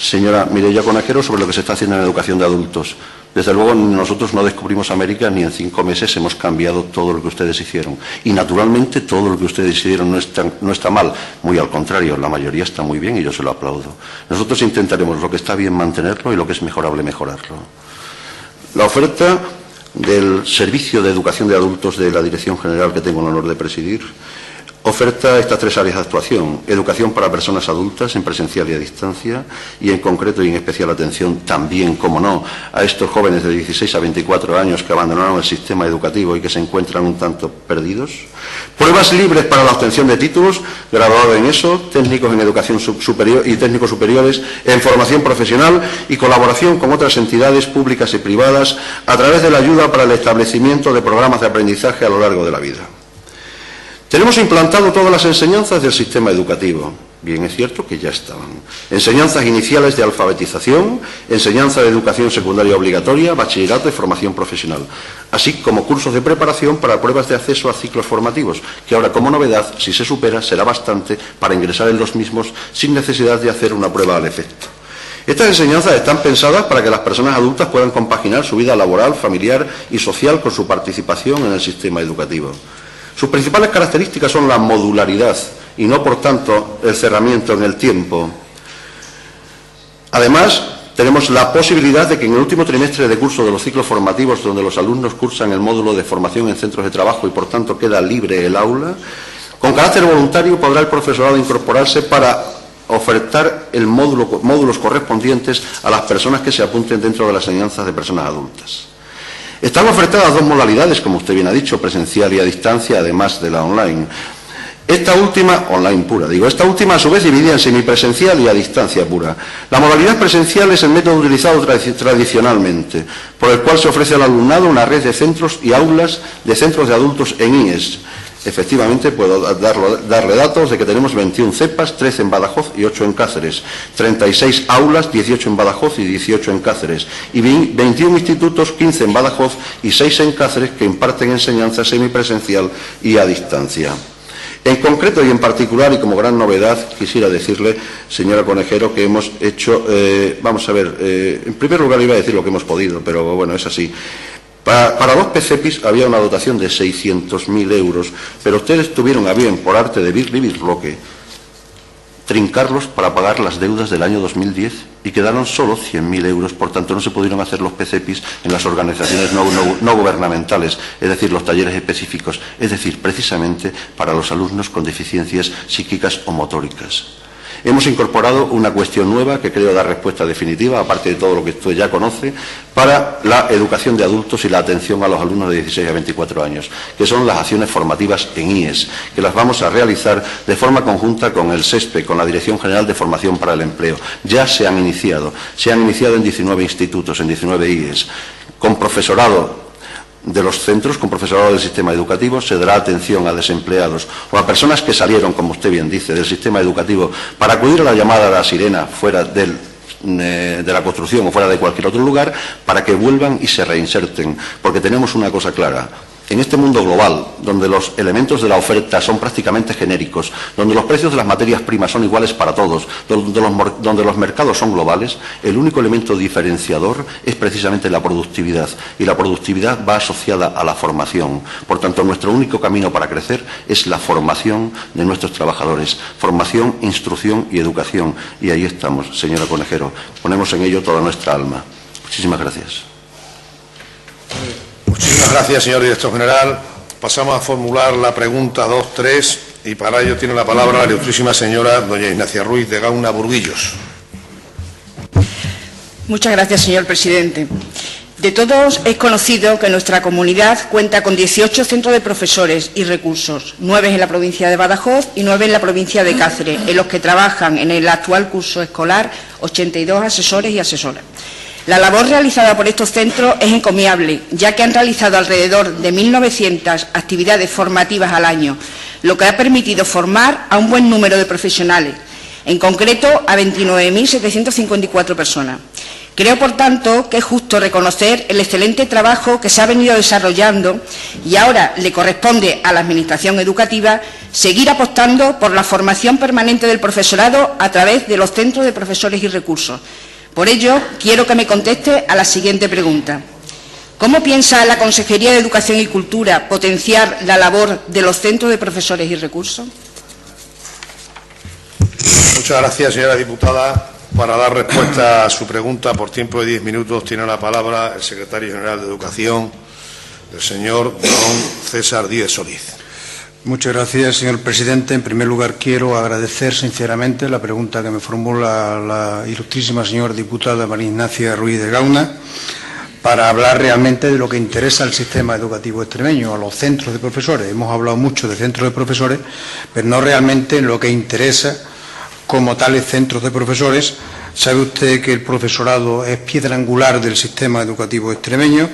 señora Mireia Conejero, sobre lo que se está haciendo en educación de adultos. Desde luego, nosotros no descubrimos América ni en 5 meses hemos cambiado todo lo que ustedes hicieron. Y, naturalmente, todo lo que ustedes hicieron no está mal. Muy al contrario, la mayoría está muy bien y yo se lo aplaudo. Nosotros intentaremos lo que está bien mantenerlo y lo que es mejorable mejorarlo. La oferta del Servicio de Educación de Adultos de la Dirección General que tengo el honor de presidir oferta estas 3 áreas de actuación: educación para personas adultas en presencial y a distancia, y en concreto y en especial atención también, como no, a estos jóvenes de 16 a 24 años que abandonaron el sistema educativo y que se encuentran un tanto perdidos. Pruebas libres para la obtención de títulos, graduado en ESO, técnicos en educación superior y técnicos superiores, en formación profesional y colaboración con otras entidades públicas y privadas a través de la ayuda para el establecimiento de programas de aprendizaje a lo largo de la vida. Tenemos implantado todas las enseñanzas del sistema educativo. Bien, es cierto que ya estaban. Enseñanzas iniciales de alfabetización, enseñanza de educación secundaria obligatoria, bachillerato y formación profesional, así como cursos de preparación para pruebas de acceso a ciclos formativos, que ahora, como novedad, si se supera, será bastante para ingresar en los mismos sin necesidad de hacer una prueba al efecto. Estas enseñanzas están pensadas para que las personas adultas puedan compaginar su vida laboral, familiar y social con su participación en el sistema educativo. Sus principales características son la modularidad y no, por tanto, el cerramiento en el tiempo. Además, tenemos la posibilidad de que en el último trimestre de curso de los ciclos formativos, donde los alumnos cursan el módulo de formación en centros de trabajo y, por tanto, queda libre el aula, con carácter voluntario podrá el profesorado incorporarse para ofertar módulos correspondientes a las personas que se apunten dentro de las enseñanzas de personas adultas. Están ofertadas 2 modalidades, como usted bien ha dicho, presencial y a distancia, además de la online. Esta última, online pura, esta última a su vez dividida en semipresencial y a distancia pura. La modalidad presencial es el método utilizado tradicionalmente, por el cual se ofrece al alumnado una red de centros y aulas de centros de adultos en IES. Efectivamente, puedo darle datos de que tenemos 21 cepas, 13 en Badajoz y 8 en Cáceres, 36 aulas, 18 en Badajoz y 18 en Cáceres, y 21 institutos, 15 en Badajoz y 6 en Cáceres, que imparten enseñanza semipresencial y a distancia. En concreto y en particular, y como gran novedad, quisiera decirle, señora Conejero, que hemos hecho, vamos a ver, en primer lugar iba a decir lo que hemos podido, pero bueno, es así. Para los PCEPIs había una dotación de 600.000 euros, pero ustedes tuvieron a bien, por arte de birlibirloque, trincarlos para pagar las deudas del año 2010 y quedaron solo 100.000 euros. Por tanto, no se pudieron hacer los PCEPIs en las organizaciones no gubernamentales, es decir, los talleres específicos, es decir, precisamente para los alumnos con deficiencias psíquicas o motóricas. Hemos incorporado una cuestión nueva que creo dar respuesta definitiva, aparte de todo lo que usted ya conoce, para la educación de adultos y la atención a los alumnos de 16 a 24 años, que son las acciones formativas en IES, que las vamos a realizar de forma conjunta con el SESPE, con la Dirección General de Formación para el Empleo. Ya se han iniciado en 19 institutos, en 19 IES, con profesorado de los centros, con profesorado del sistema educativo. Se dará atención a desempleados o a personas que salieron, como usted bien dice, del sistema educativo para acudir a la llamada de la sirena fuera de la construcción o fuera de cualquier otro lugar, para que vuelvan y se reinserten, porque tenemos una cosa clara. En este mundo global, donde los elementos de la oferta son prácticamente genéricos, donde los precios de las materias primas son iguales para todos, donde los mercados son globales, el único elemento diferenciador es precisamente la productividad, y la productividad va asociada a la formación. Por tanto, nuestro único camino para crecer es la formación de nuestros trabajadores, formación, instrucción y educación. Y ahí estamos, señora Conejero, ponemos en ello toda nuestra alma. Muchísimas gracias. Muchísimas gracias, señor director general. Pasamos a formular la pregunta 2.3 y para ello tiene la palabra la ilustrísima señora doña Ignacia Ruiz de Gauna Burguillos. Muchas gracias, señor presidente. De todos es conocido que nuestra comunidad cuenta con 18 centros de profesores y recursos, 9 en la provincia de Badajoz y 9 en la provincia de Cáceres, en los que trabajan en el actual curso escolar 82 asesores y asesoras. La labor realizada por estos centros es encomiable, ya que han realizado alrededor de 1.900 actividades formativas al año, lo que ha permitido formar a un buen número de profesionales, en concreto a 29.754 personas. Creo, por tanto, que es justo reconocer el excelente trabajo que se ha venido desarrollando y ahora le corresponde a la Administración educativa seguir apostando por la formación permanente del profesorado a través de los centros de profesores y recursos. Por ello, quiero que me conteste a la siguiente pregunta. ¿Cómo piensa la Consejería de Educación y Cultura potenciar la labor de los centros de profesores y recursos? Muchas gracias, señora diputada. Para dar respuesta a su pregunta, por tiempo de 10 minutos, tiene la palabra el secretario general de Educación, el señor don César Díez Solís. Muchas gracias, señor presidente. En primer lugar, quiero agradecer sinceramente la pregunta que me formula la ilustrísima señora diputada María Ignacia Ruiz de Gauna para hablar realmente de lo que interesa al sistema educativo extremeño, a los centros de profesores. Hemos hablado mucho de centros de profesores, pero no realmente en lo que interesa como tales centros de profesores. Sabe usted que el profesorado es piedra angular del sistema educativo extremeño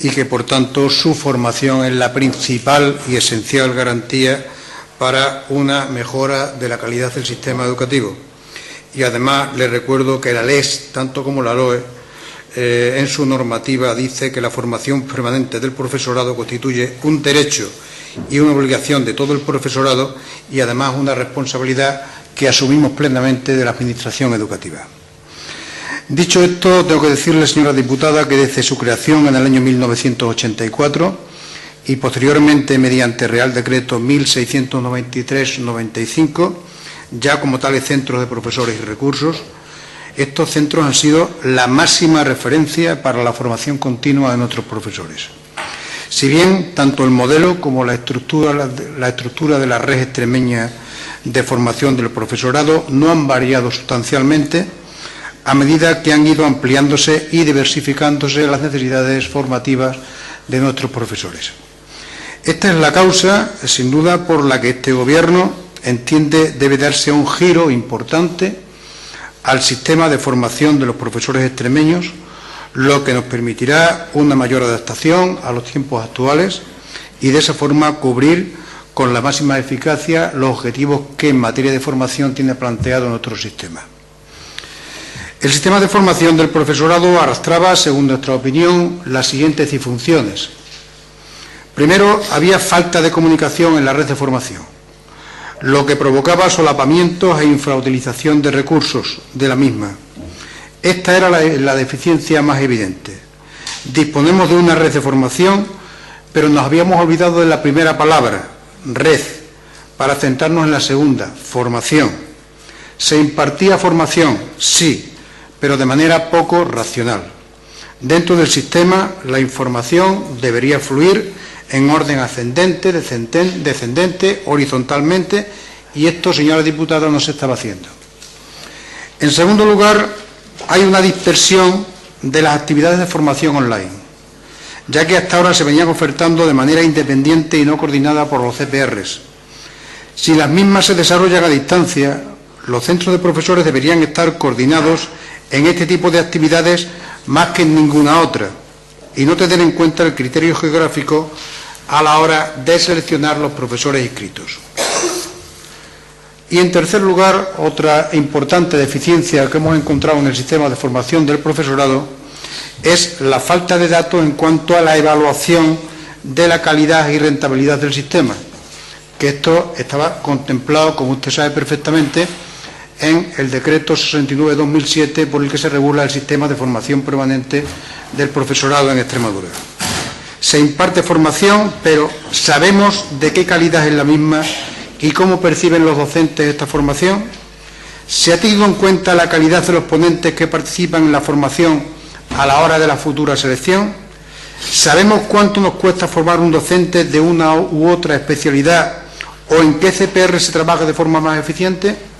y que, por tanto, su formación es la principal y esencial garantía para una mejora de la calidad del sistema educativo. Y además le recuerdo que la LES, tanto como la LOE, en su normativa dice que la formación permanente del profesorado constituye un derecho y una obligación de todo el profesorado y además una responsabilidad que asumimos plenamente de la Administración educativa. Dicho esto, tengo que decirle, señora diputada, que desde su creación en el año 1984 y posteriormente mediante Real Decreto 1693-95, ya como tales centros de profesores y recursos, estos centros han sido la máxima referencia para la formación continua de nuestros profesores. Si bien tanto el modelo como la estructura de la red extremeña de formación del profesorado no han variado sustancialmente a medida que han ido ampliándose y diversificándose las necesidades formativas de nuestros profesores. Esta es la causa, sin duda, por la que este Gobierno entiende debe darse un giro importante al sistema de formación de los profesores extremeños, lo que nos permitirá una mayor adaptación a los tiempos actuales y de esa forma cubrir con la máxima eficacia los objetivos que en materia de formación tiene planteado nuestro sistema. El sistema de formación del profesorado arrastraba, según nuestra opinión, las siguientes disfunciones. Primero, había falta de comunicación en la red de formación, lo que provocaba solapamientos e infrautilización de recursos de la misma. Esta era la deficiencia más evidente. Disponemos de una red de formación, pero nos habíamos olvidado de la primera palabra, red, para centrarnos en la segunda, formación. Se impartía formación, sí, pero de manera poco racional. Dentro del sistema, la información debería fluir en orden ascendente, descendente, horizontalmente, y esto, señora diputada, no se estaba haciendo. En segundo lugar, hay una dispersión de las actividades de formación online, ya que hasta ahora se venían ofertando de manera independiente y no coordinada por los CPRs. Si las mismas se desarrollan a distancia, los centros de profesores deberían estar coordinados en este tipo de actividades más que en ninguna otra, y no tener en cuenta el criterio geográfico a la hora de seleccionar los profesores inscritos. Y en tercer lugar, otra importante deficiencia que hemos encontrado en el sistema de formación del profesorado es la falta de datos en cuanto a la evaluación de la calidad y rentabilidad del sistema, que esto estaba contemplado, como usted sabe perfectamente, en el decreto 69/2007 por el que se regula el sistema de formación permanente del profesorado en Extremadura. Se imparte formación, pero ¿sabemos de qué calidad es la misma y cómo perciben los docentes esta formación? ¿Se ha tenido en cuenta la calidad de los ponentes que participan en la formación a la hora de la futura selección? ¿Sabemos cuánto nos cuesta formar un docente de una u otra especialidad o en qué CPR se trabaja de forma más eficiente?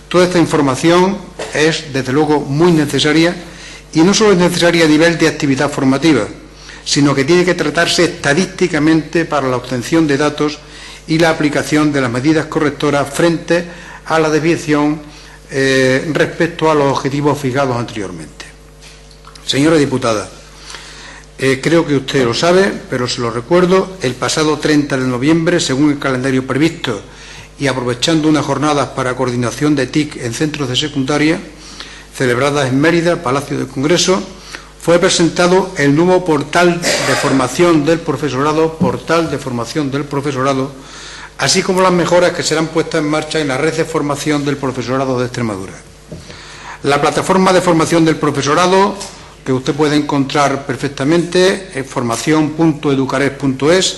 Toda esta información es, desde luego, muy necesaria, y no solo es necesaria a nivel de actividad formativa, sino que tiene que tratarse estadísticamente para la obtención de datos y la aplicación de las medidas correctoras frente a la desviación respecto a los objetivos fijados anteriormente. Señora diputada, creo que usted lo sabe, pero se lo recuerdo, el pasado 30 de noviembre, según el calendario previsto, y aprovechando unas jornadas para coordinación de TIC en centros de secundaria, celebradas en Mérida, Palacio del Congreso, fue presentado el nuevo portal de formación del profesorado, así como las mejoras que serán puestas en marcha en la red de formación del profesorado de Extremadura. La plataforma de formación del profesorado, que usted puede encontrar perfectamente en formación.educares.es,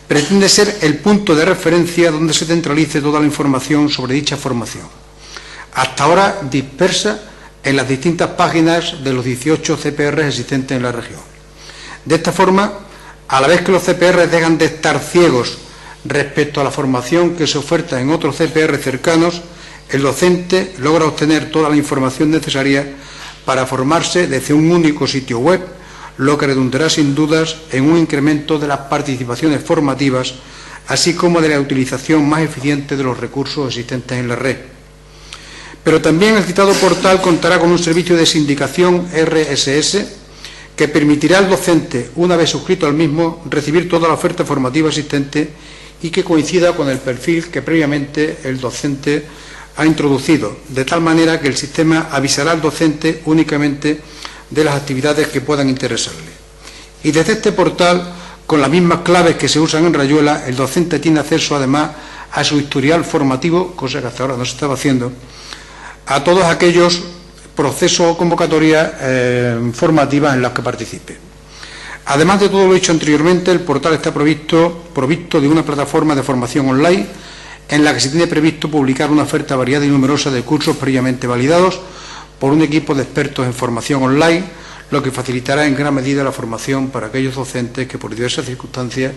pretende ser el punto de referencia donde se centralice toda la información sobre dicha formación, hasta ahora dispersa en las distintas páginas de los 18 CPR existentes en la región. De esta forma, a la vez que los CPR dejan de estar ciegos respecto a la formación que se oferta en otros CPR cercanos, el docente logra obtener toda la información necesaria para formarse desde un único sitio web, lo que redundará sin dudas en un incremento de las participaciones formativas, así como de la utilización más eficiente de los recursos existentes en la red. Pero también el citado portal contará con un servicio de sindicación RSS que permitirá al docente, una vez suscrito al mismo, recibir toda la oferta formativa existente y que coincida con el perfil que previamente el docente ha introducido, de tal manera que el sistema avisará al docente únicamente de las actividades que puedan interesarle. Y desde este portal, con las mismas claves que se usan en Rayuela, el docente tiene acceso además a su historial formativo, cosa que hasta ahora no se estaba haciendo, a todos aquellos procesos o convocatorias formativas en los que participe. Además de todo lo dicho anteriormente, el portal está provisto de una plataforma de formación online en la que se tiene previsto publicar una oferta variada y numerosa de cursos previamente validados por un equipo de expertos en formación online, lo que facilitará en gran medida la formación para aquellos docentes que por diversas circunstancias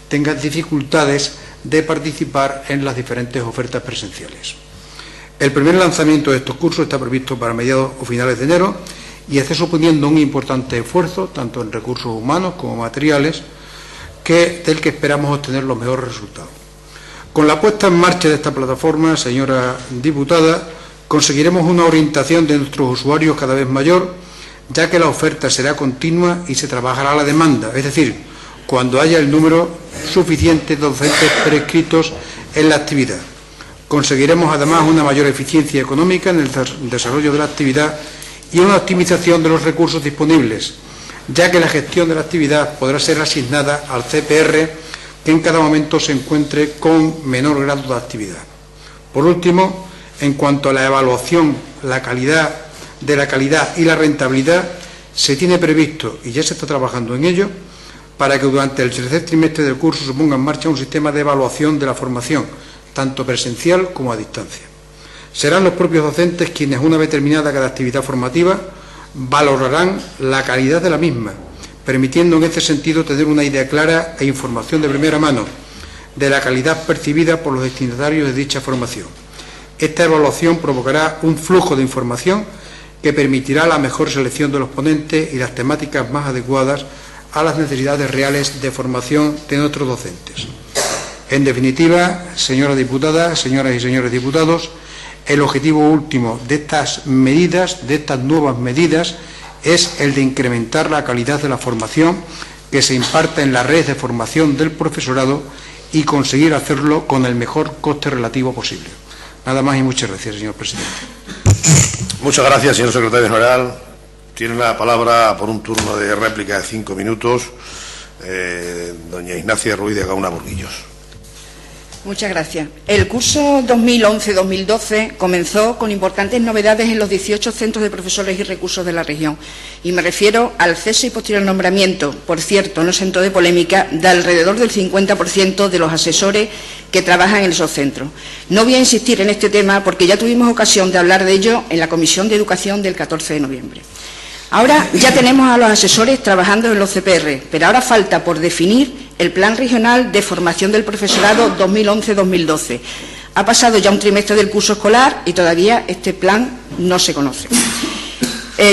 tengan dificultades de participar en las diferentes ofertas presenciales. El primer lanzamiento de estos cursos está previsto para mediados o finales de enero y está suponiendo un importante esfuerzo, tanto en recursos humanos como materiales, del que esperamos obtener los mejores resultados. Con la puesta en marcha de esta plataforma, señora diputada, conseguiremos una orientación de nuestros usuarios cada vez mayor, ya que la oferta será continua y se trabajará a la demanda, es decir, cuando haya el número suficiente de docentes prescritos en la actividad. Conseguiremos además una mayor eficiencia económica en el desarrollo de la actividad y una optimización de los recursos disponibles, ya que la gestión de la actividad podrá ser asignada al CPR que en cada momento se encuentre con menor grado de actividad. Por último, en cuanto a la evaluación, la calidad y la rentabilidad, se tiene previsto, y ya se está trabajando en ello, para que durante el tercer trimestre del curso se ponga en marcha un sistema de evaluación de la formación, tanto presencial como a distancia. Serán los propios docentes quienes, una vez terminada cada actividad formativa, valorarán la calidad de la misma, permitiendo en este sentido tener una idea clara e información de primera mano de la calidad percibida por los destinatarios de dicha formación. Esta evaluación provocará un flujo de información que permitirá la mejor selección de los ponentes y las temáticas más adecuadas a las necesidades reales de formación de nuestros docentes. En definitiva, señora diputada, señoras y señores diputados, el objetivo último de estas medidas, de estas nuevas medidas, es el de incrementar la calidad de la formación que se imparta en la red de formación del profesorado y conseguir hacerlo con el mejor coste relativo posible. Nada más y muchas gracias, señor presidente. Muchas gracias, señor secretario general. Tiene la palabra por un turno de réplica de 5 minutos doña Ignacia Ruiz de Gauna Burguillos. Muchas gracias. El curso 2011-2012 comenzó con importantes novedades en los 18 centros de profesores y recursos de la región. Y me refiero al cese y posterior nombramiento, por cierto, no exento de polémica, de alrededor del 50% de los asesores que trabajan en esos centros. No voy a insistir en este tema porque ya tuvimos ocasión de hablar de ello en la Comisión de Educación del 14 de noviembre. Ahora ya tenemos a los asesores trabajando en los CPR, pero ahora falta por definir el Plan Regional de Formación del Profesorado 2011-2012. Ha pasado ya un trimestre del curso escolar y todavía este plan no se conoce.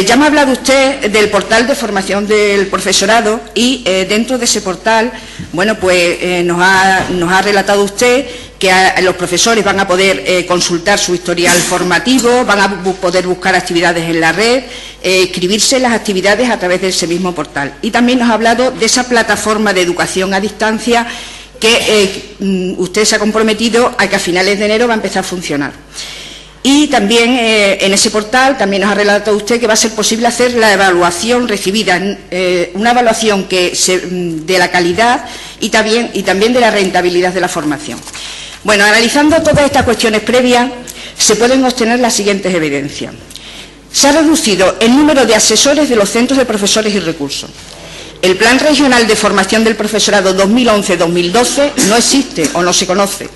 Ya me ha hablado usted del portal de formación del profesorado y dentro de ese portal, bueno, pues nos ha relatado usted que los profesores van a poder consultar su historial formativo, van a poder buscar actividades en la red, inscribirse en las actividades a través de ese mismo portal. Y también nos ha hablado de esa plataforma de educación a distancia que usted se ha comprometido a que a finales de enero va a empezar a funcionar. Y también en ese portal también nos ha relatado usted que va a ser posible hacer la evaluación recibida, una evaluación de la calidad y también de la rentabilidad de la formación. Bueno, analizando todas estas cuestiones previas, se pueden obtener las siguientes evidencias. Se ha reducido el número de asesores de los centros de profesores y recursos. El Plan Regional de Formación del Profesorado 2011-2012 no existe o no se conoce.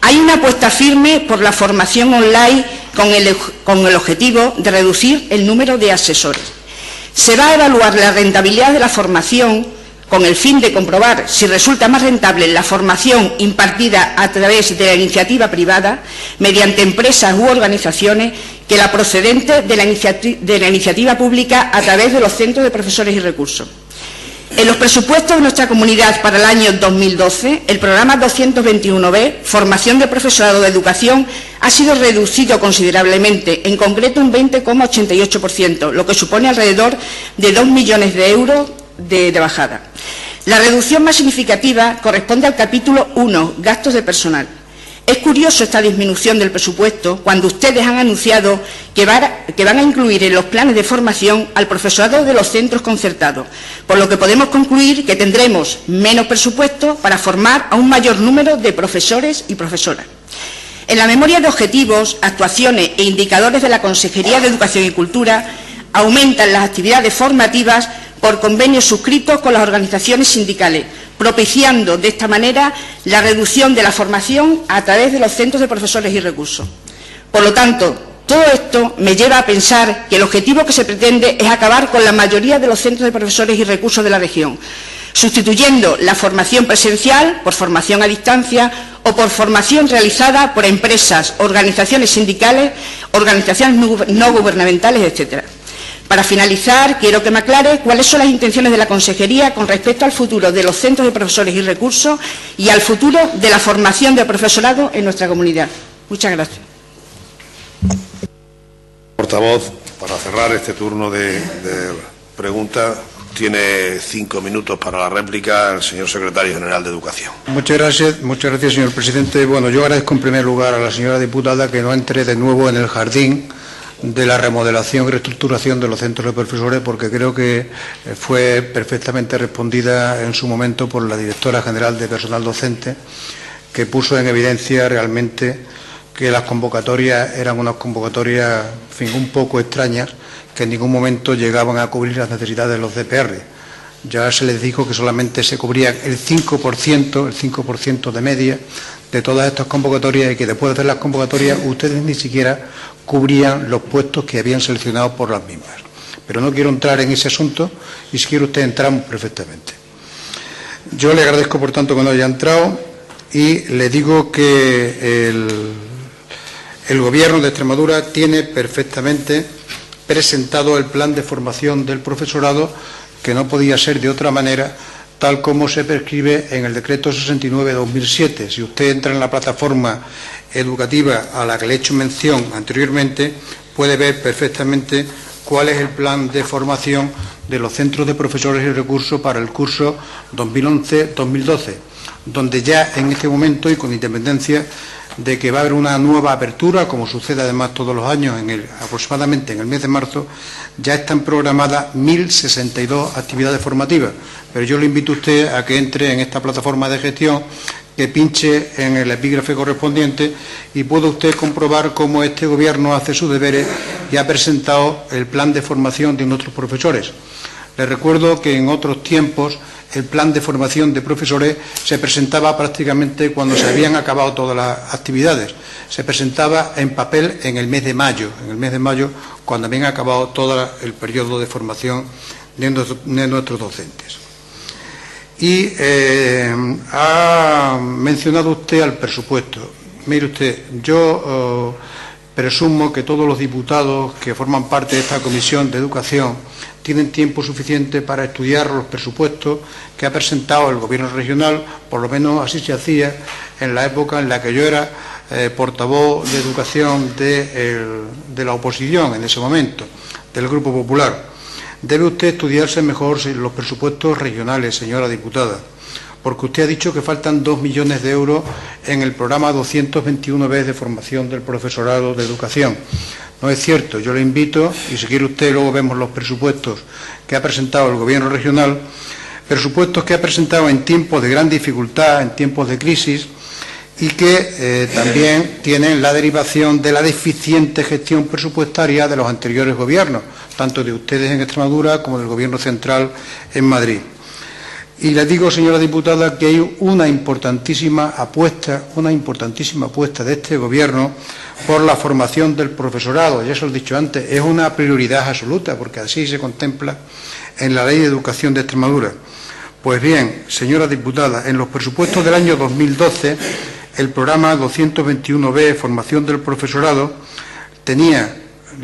Hay una apuesta firme por la formación online con el objetivo de reducir el número de asesores. Se va a evaluar la rentabilidad de la formación con el fin de comprobar si resulta más rentable la formación impartida a través de la iniciativa privada mediante empresas u organizaciones que la procedente de la iniciativa pública a través de los centros de profesores y recursos. En los presupuestos de nuestra comunidad para el año 2012, el programa 221B, Formación de Profesorado de Educación, ha sido reducido considerablemente, en concreto un 20,88%, lo que supone alrededor de 2 millones de euros de bajada. La reducción más significativa corresponde al capítulo 1, gastos de personal. Es curioso esta disminución del presupuesto cuando ustedes han anunciado que van a incluir en los planes de formación al profesorado de los centros concertados, por lo que podemos concluir que tendremos menos presupuesto para formar a un mayor número de profesores y profesoras. En la memoria de objetivos, actuaciones e indicadores de la Consejería de Educación y Cultura aumentan las actividades formativas por convenios suscritos con las organizaciones sindicales, propiciando de esta manera la reducción de la formación a través de los centros de profesores y recursos. Por lo tanto, todo esto me lleva a pensar que el objetivo que se pretende es acabar con la mayoría de los centros de profesores y recursos de la región, sustituyendo la formación presencial por formación a distancia o por formación realizada por empresas, organizaciones sindicales, organizaciones no gubernamentales, etcétera. Para finalizar, quiero que me aclare cuáles son las intenciones de la Consejería con respecto al futuro de los centros de profesores y recursos y al futuro de la formación de profesorado en nuestra comunidad. Muchas gracias. Portavoz, para cerrar este turno de preguntas, Tiene 5 minutos para la réplica el señor secretario general de Educación. Muchas gracias, señor presidente. Bueno, yo agradezco en primer lugar a la señora diputada que no entre de nuevo en el jardín de la remodelación y reestructuración de los centros de profesores, porque creo que fue perfectamente respondida en su momento por la directora general de personal docente, que puso en evidencia realmente que las convocatorias eran unas convocatorias, en fin, un poco extrañas, que en ningún momento llegaban a cubrir las necesidades de los DPR. Ya se les dijo que solamente se cubría el 5% de media de todas estas convocatorias y que después de hacer las convocatorias ustedes ni siquiera cubrían los puestos que habían seleccionado por las mismas. Pero no quiero entrar en ese asunto y si quiere usted entramos perfectamente. Yo le agradezco, por tanto, que no haya entrado y le digo que el Gobierno de Extremadura tiene perfectamente presentado el plan de formación del profesorado, que no podía ser de otra manera, tal como se prescribe en el decreto 69/2007. Si usted entra en la plataforma educativa a la que le he hecho mención anteriormente, puede ver perfectamente cuál es el plan de formación de los centros de profesores y recursos para el curso 2011-2012, donde ya en este momento y con independencia de que va a haber una nueva apertura, como sucede además todos los años, aproximadamente en el mes de marzo, ya están programadas 1.062 actividades formativas. Pero yo le invito a usted a que entre en esta plataforma de gestión, que pinche en el epígrafe correspondiente y pueda usted comprobar cómo este Gobierno hace sus deberes y ha presentado el plan de formación de nuestros profesores. Les recuerdo que en otros tiempos el plan de formación de profesores se presentaba prácticamente cuando se habían acabado todas las actividades. Se presentaba en papel en el mes de mayo, cuando habían acabado todo el periodo de formación de nuestros docentes. Y ha mencionado usted al presupuesto. Mire usted, yo presumo que todos los diputados que forman parte de esta Comisión de Educación tienen tiempo suficiente para estudiar los presupuestos que ha presentado el Gobierno regional, por lo menos así se hacía en la época en la que yo era portavoz de Educación de la oposición en ese momento, del Grupo Popular. Debe usted estudiarse mejor los presupuestos regionales, señora diputada, porque usted ha dicho que faltan 2 millones de euros en el programa 221B de formación del profesorado de educación. No es cierto, yo le invito, y si quiere usted luego vemos los presupuestos que ha presentado el Gobierno regional, presupuestos que ha presentado en tiempos de gran dificultad, en tiempos de crisis, y que también tienen la derivación de la deficiente gestión presupuestaria de los anteriores gobiernos, tanto de ustedes en Extremadura como del Gobierno central en Madrid. Y les digo, señora diputada, que hay una importantísima apuesta de este Gobierno por la formación del profesorado. Ya se lo he dicho antes, es una prioridad absoluta, porque así se contempla en la Ley de Educación de Extremadura. Pues bien, señora diputada, en los presupuestos del año 2012, el programa 221B, formación del profesorado, tenía,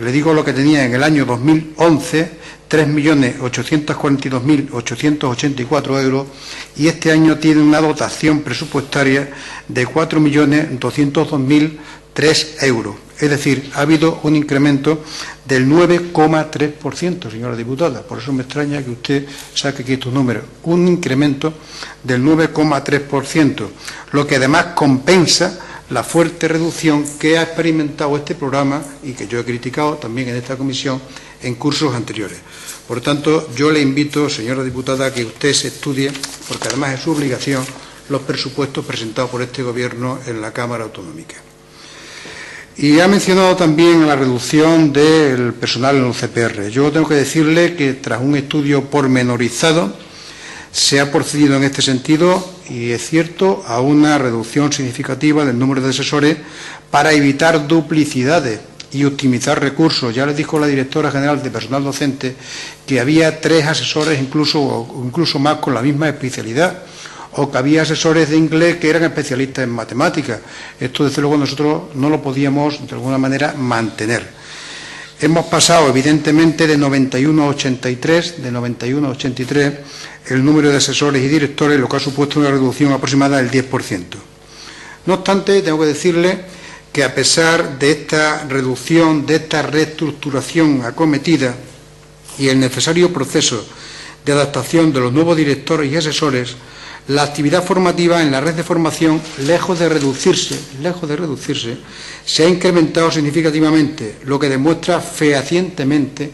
le digo lo que tenía en el año 2011, 3.842.884 euros, y este año tiene una dotación presupuestaria de 4.202.003 euros. Es decir, ha habido un incremento del 9,3%, señora diputada. Por eso me extraña que usted saque aquí estos números. Un incremento del 9,3%, lo que además compensa la fuerte reducción que ha experimentado este programa y que yo he criticado también en esta comisión en cursos anteriores. Por tanto, yo le invito, señora diputada, a que usted se estudie, porque además es su obligación, los presupuestos presentados por este Gobierno en la Cámara Autonómica. Y ha mencionado también la reducción del personal en los CPR. Yo tengo que decirle que tras un estudio pormenorizado se ha procedido en este sentido, y es cierto, a una reducción significativa del número de asesores para evitar duplicidades y optimizar recursos. Ya les dijo la directora general de personal docente que había 3 asesores incluso más con la misma especialidad, o que había asesores de inglés que eran especialistas en matemáticas. Esto, desde luego, nosotros no lo podíamos, de alguna manera, mantener. Hemos pasado, evidentemente, de 91 a 83, el número de asesores y directores, lo que ha supuesto una reducción aproximada del 10%. No obstante, tengo que decirle que a pesar de esta reducción, de esta reestructuración acometida y el necesario proceso de adaptación de los nuevos directores y asesores, la actividad formativa en la red de formación, lejos de reducirse, se ha incrementado significativamente, lo que demuestra fehacientemente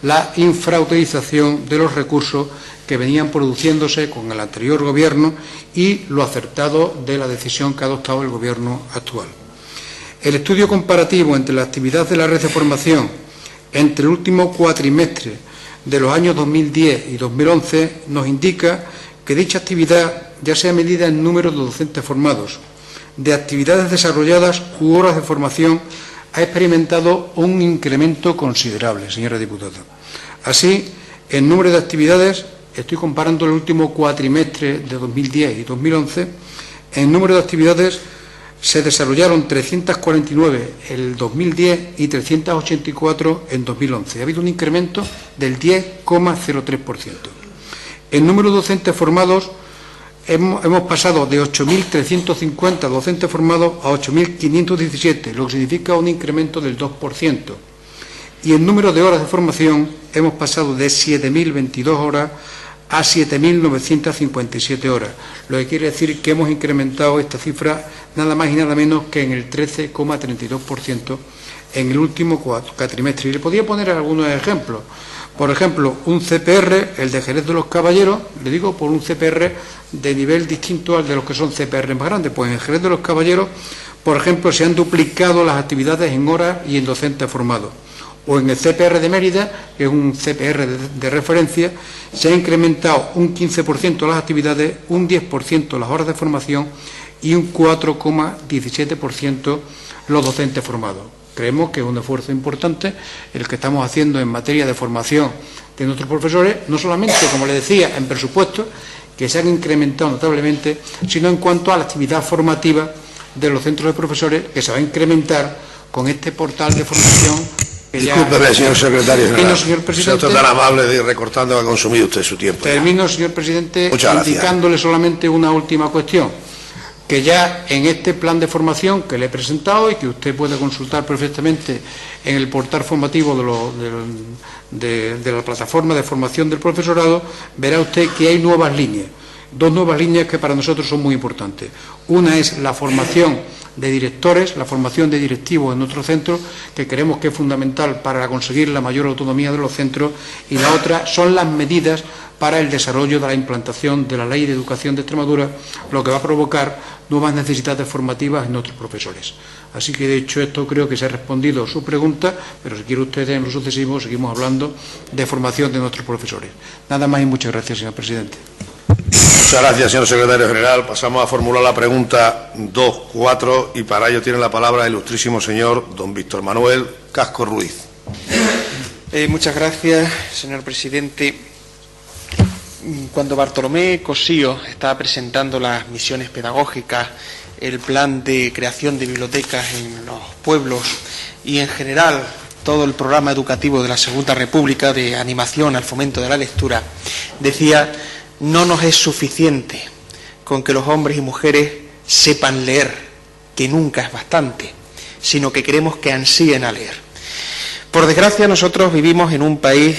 la infrautilización de los recursos que venían produciéndose con el anterior Gobierno y lo acertado de la decisión que ha adoptado el Gobierno actual. El estudio comparativo entre la actividad de la red de formación entre el último cuatrimestre de los años 2010 y 2011 nos indica que dicha actividad, ya sea medida en número de docentes formados, de actividades desarrolladas u horas de formación, ha experimentado un incremento considerable, señora diputada. Así, en número de actividades, estoy comparando el último cuatrimestre de 2010 y 2011, en número de actividades se desarrollaron 349 en el 2010 y 384 en 2011. Ha habido un incremento del 10,03%. En número de docentes formados hemos pasado de 8.350 docentes formados a 8.517, lo que significa un incremento del 2%. Y en número de horas de formación hemos pasado de 7.022 horas a 7.957 horas, lo que quiere decir que hemos incrementado esta cifra nada más y nada menos que en el 13,32% en el último cuatrimestre. Y le podría poner algunos ejemplos. Por ejemplo, un CPR, el de Jerez de los Caballeros, le digo por un CPR de nivel distinto al de los que son CPR más grandes, pues en Jerez de los Caballeros, por ejemplo, se han duplicado las actividades en horas y en docentes formados. O en el CPR de Mérida, que es un CPR de referencia, se ha incrementado un 15% las actividades, un 10% las horas de formación y un 4,17% los docentes formados. Creemos que es un esfuerzo importante el que estamos haciendo en materia de formación de nuestros profesores, no solamente, como le decía, en presupuestos, que se han incrementado notablemente, sino en cuanto a la actividad formativa de los centros de profesores, que se va a incrementar con este portal de formación. Discúlpeme, señor secretario general. Termino, señor presidente. Sea usted tan amable de ir recortando, que ha consumido usted su tiempo. Termino, señor presidente, indicándole solamente una última cuestión, que ya en este plan de formación que le he presentado y que usted puede consultar perfectamente en el portal formativo de la plataforma de formación del profesorado, verá usted que hay nuevas líneas, dos nuevas líneas que para nosotros son muy importantes. Una es la formación de directores, la formación de directivos en nuestros centros, que creemos que es fundamental para conseguir la mayor autonomía de los centros, y la otra son las medidas para el desarrollo de la implantación de la Ley de Educación de Extremadura, lo que va a provocar nuevas necesidades formativas en nuestros profesores. Así que, de hecho, esto creo que se ha respondido a su pregunta, pero si quiere usted, en lo sucesivo, seguimos hablando de formación de nuestros profesores. Nada más y muchas gracias, señor presidente. Muchas gracias, señor secretario general. Pasamos a formular la pregunta 2.4 y para ello tiene la palabra el ilustrísimo señor don Víctor Manuel Casco Ruiz. Muchas gracias, señor presidente. Cuando Bartolomé Cosío estaba presentando las misiones pedagógicas, el plan de creación de bibliotecas en los pueblos y, en general, todo el programa educativo de la Segunda República de animación al fomento de la lectura, decía: no nos es suficiente con que los hombres y mujeres sepan leer, que nunca es bastante, sino que queremos que ansíen a leer. Por desgracia, nosotros vivimos en un país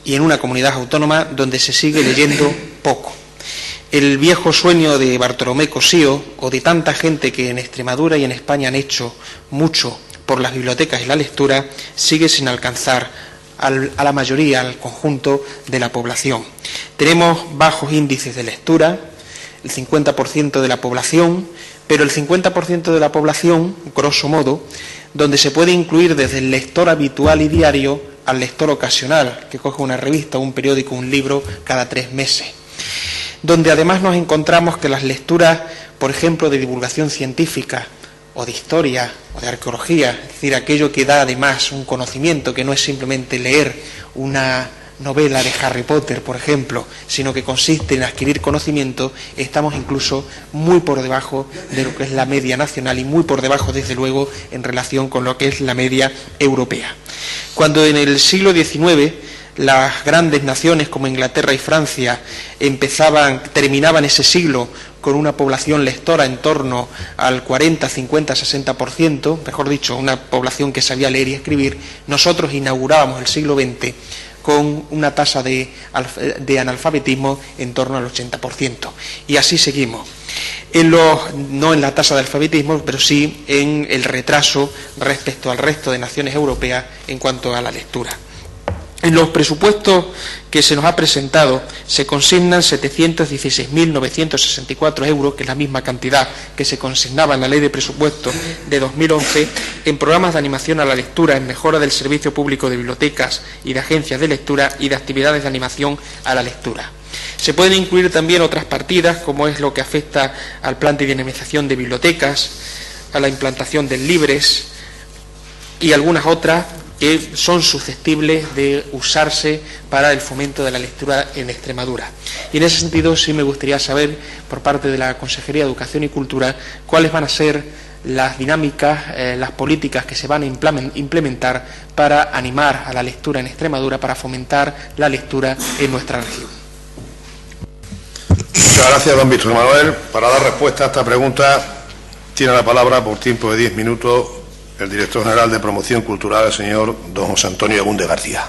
y en una comunidad autónoma donde se sigue leyendo poco. El viejo sueño de Bartolomé Cosío, o de tanta gente que en Extremadura y en España han hecho mucho por las bibliotecas y la lectura, sigue sin alcanzar a la mayoría, al conjunto de la población. Tenemos bajos índices de lectura, el 50% de la población, pero el 50% de la población, grosso modo, donde se puede incluir desde el lector habitual y diario al lector ocasional, que coge una revista, un periódico, un libro cada 3 meses. Donde además nos encontramos que las lecturas, por ejemplo, de divulgación científica, o de historia, o de arqueología, es decir, aquello que da además un conocimiento, que no es simplemente leer una novela de Harry Potter, por ejemplo, sino que consiste en adquirir conocimiento, estamos incluso muy por debajo de lo que es la media nacional y muy por debajo, desde luego, en relación con lo que es la media europea. Cuando en el siglo XIX las grandes naciones como Inglaterra y Francia terminaban ese siglo con una población lectora en torno al 40, 50, 60%, mejor dicho, una población que sabía leer y escribir, nosotros inaugurábamos el siglo XX con una tasa de analfabetismo en torno al 80%. Y así seguimos. No en la tasa de alfabetismo, pero sí en el retraso respecto al resto de naciones europeas en cuanto a la lectura. En los presupuestos que se nos ha presentado se consignan 716.964 euros, que es la misma cantidad que se consignaba en la Ley de Presupuestos de 2011, en programas de animación a la lectura, en mejora del servicio público de bibliotecas y de agencias de lectura y de actividades de animación a la lectura. Se pueden incluir también otras partidas, como es lo que afecta al plan de dinamización de bibliotecas, a la implantación del Libres y algunas otras que son susceptibles de usarse para el fomento de la lectura en Extremadura. Y en ese sentido sí me gustaría saber, por parte de la Consejería de Educación y Cultura, cuáles van a ser las dinámicas, las políticas que se van a implementar para animar a la lectura en Extremadura, para fomentar la lectura en nuestra región. Muchas gracias, don Víctor Manuel. Para dar respuesta a esta pregunta tiene la palabra por tiempo de 10 minutos el director general de Promoción Cultural, el señor don José Antonio Agunde García.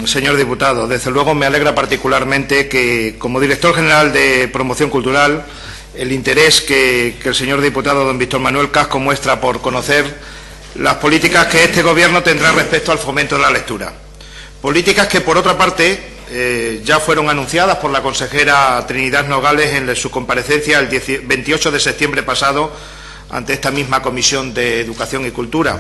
Señor diputado, desde luego me alegra particularmente que, como director general de Promoción Cultural, el interés que el señor diputado don Víctor Manuel Casco muestra por conocer las políticas que este Gobierno tendrá respecto al fomento de la lectura. Políticas que, por otra parte, ya fueron anunciadas por la consejera Trinidad Nogales en su comparecencia el 28 de septiembre pasado ante esta misma Comisión de Educación y Cultura,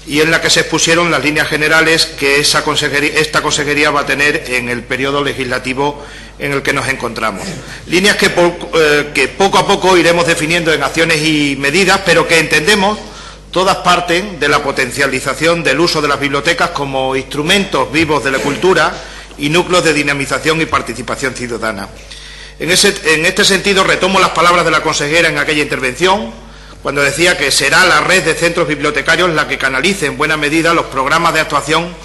y en la que se expusieron las líneas generales que esta consejería va a tener en el periodo legislativo en el que nos encontramos. Líneas que poco a poco iremos definiendo en acciones y medidas, pero que entendemos todas parten de la potencialización del uso de las bibliotecas como instrumentos vivos de la cultura y núcleos de dinamización y participación ciudadana. En este sentido, retomo las palabras de la consejera en aquella intervención, cuando decía que será la red de centros bibliotecarios la que canalice en buena medida los programas de actuación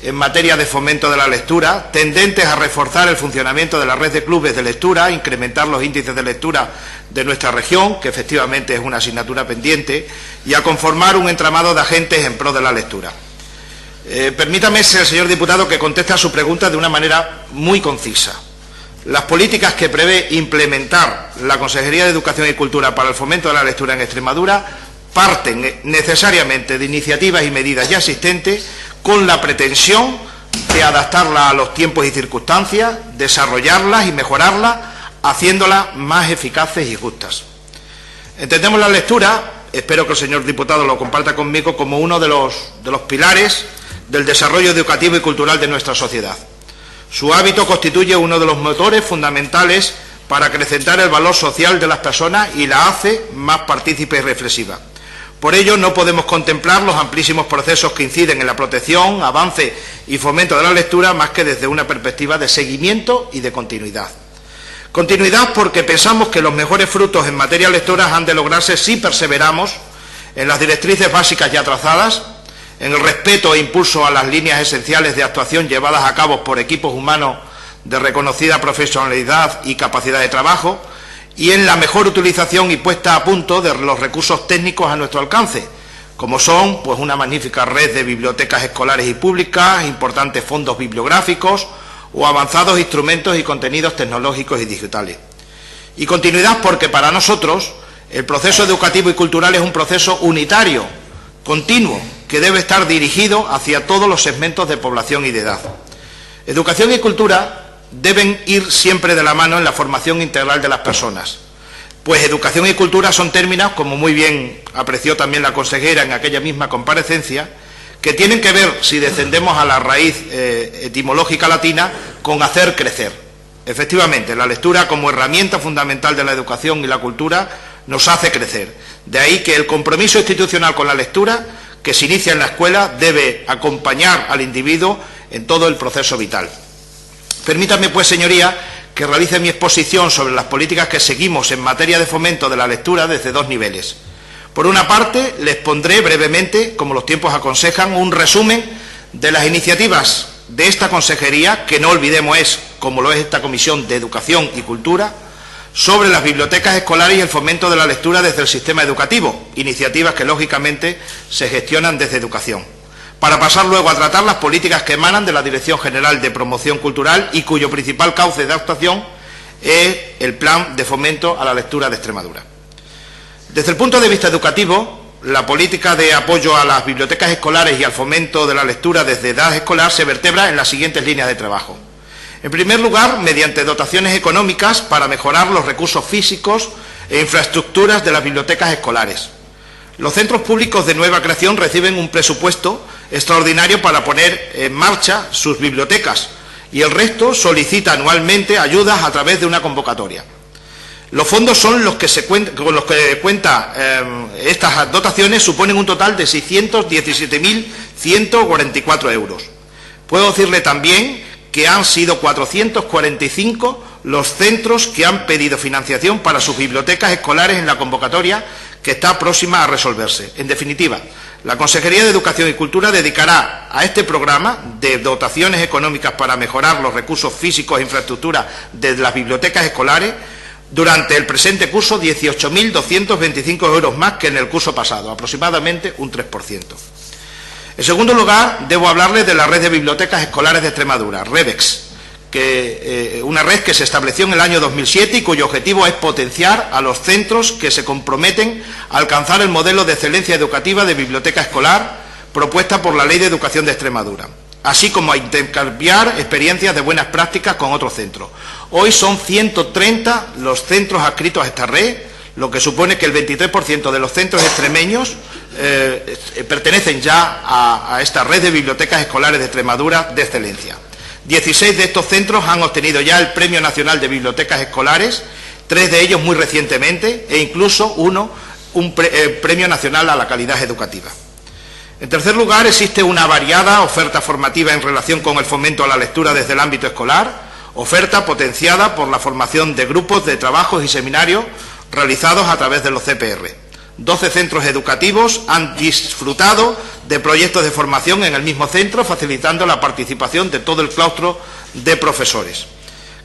en materia de fomento de la lectura, tendentes a reforzar el funcionamiento de la red de clubes de lectura, incrementar los índices de lectura de nuestra región, que efectivamente es una asignatura pendiente, y a conformar un entramado de agentes en pro de la lectura. Permítame, señor diputado, que conteste a su pregunta de una manera muy concisa. Las políticas que prevé implementar la Consejería de Educación y Cultura para el fomento de la lectura en Extremadura parten necesariamente de iniciativas y medidas ya existentes con la pretensión de adaptarlas a los tiempos y circunstancias, desarrollarlas y mejorarlas, haciéndolas más eficaces y justas. Entendemos la lectura, espero que el señor diputado lo comparta conmigo, como uno de los pilares del desarrollo educativo y cultural de nuestra sociedad. Su hábito constituye uno de los motores fundamentales para acrecentar el valor social de las personas y la hace más partícipe y reflexiva. Por ello, no podemos contemplar los amplísimos procesos que inciden en la protección, avance y fomento de la lectura más que desde una perspectiva de seguimiento y de continuidad. Continuidad porque pensamos que los mejores frutos en materia lectora han de lograrse si perseveramos en las directrices básicas ya trazadas, en el respeto e impulso a las líneas esenciales de actuación llevadas a cabo por equipos humanos de reconocida profesionalidad y capacidad de trabajo, y en la mejor utilización y puesta a punto de los recursos técnicos a nuestro alcance, como son pues una magnífica red de bibliotecas escolares y públicas, importantes fondos bibliográficos o avanzados instrumentos y contenidos tecnológicos y digitales. Y continuidad porque para nosotros el proceso educativo y cultural es un proceso unitario, continuo, que debe estar dirigido hacia todos los segmentos de población y de edad. Educación y cultura deben ir siempre de la mano en la formación integral de las personas, pues educación y cultura son términos, como muy bien apreció también la consejera en aquella misma comparecencia, que tienen que ver, si descendemos a la raíz etimológica latina, con hacer crecer. Efectivamente, la lectura como herramienta fundamental de la educación y la cultura nos hace crecer. De ahí que el compromiso institucional con la lectura, que se inicia en la escuela, debe acompañar al individuo en todo el proceso vital. Permítanme, pues, señoría, que realice mi exposición sobre las políticas que seguimos en materia de fomento de la lectura desde dos niveles. Por una parte, les pondré brevemente, como los tiempos aconsejan, un resumen de las iniciativas de esta consejería, que no olvidemos es, como lo es esta Comisión de Educación y Cultura, sobre las bibliotecas escolares y el fomento de la lectura desde el sistema educativo, iniciativas que lógicamente se gestionan desde educación. para pasar luego a tratar las políticas que emanan de la Dirección General de Promoción Cultural y cuyo principal cauce de actuación es el Plan de Fomento a la Lectura de Extremadura. Desde el punto de vista educativo, la política de apoyo a las bibliotecas escolares y al fomento de la lectura desde edad escolar se vertebra en las siguientes líneas de trabajo. En primer lugar, mediante dotaciones económicas para mejorar los recursos físicos e infraestructuras de las bibliotecas escolares. Los centros públicos de nueva creación reciben un presupuesto extraordinario para poner en marcha sus bibliotecas y el resto solicita anualmente ayudas a través de una convocatoria. Los fondos son los que con los que cuenta estas dotaciones suponen un total de 617.144 euros. Puedo decirle también que han sido 445 los centros que han pedido financiación para sus bibliotecas escolares en la convocatoria que está próxima a resolverse. En definitiva, la Consejería de Educación y Cultura dedicará a este programa de dotaciones económicas para mejorar los recursos físicos e infraestructuras de las bibliotecas escolares durante el presente curso 18.225 euros más que en el curso pasado, aproximadamente un 3%. En segundo lugar, debo hablarles de la Red de Bibliotecas Escolares de Extremadura, REBEX, una red que se estableció en el año 2007 y cuyo objetivo es potenciar a los centros que se comprometen a alcanzar el modelo de excelencia educativa de biblioteca escolar propuesta por la Ley de Educación de Extremadura, así como a intercambiar experiencias de buenas prácticas con otros centros. Hoy son 130 los centros adscritos a esta red, lo que supone que el 23% de los centros extremeños pertenecen ya a esta red de bibliotecas escolares de Extremadura de excelencia. 16 de estos centros han obtenido ya el Premio Nacional de Bibliotecas Escolares, 3 de ellos muy recientemente, e incluso uno un Premio Nacional a la Calidad Educativa. En tercer lugar, existe una variada oferta formativa en relación con el fomento a la lectura desde el ámbito escolar, oferta potenciada por la formación de grupos de trabajos y seminarios realizados a través de los CPR. 12 centros educativos han disfrutado de proyectos de formación en el mismo centro, facilitando la participación de todo el claustro de profesores.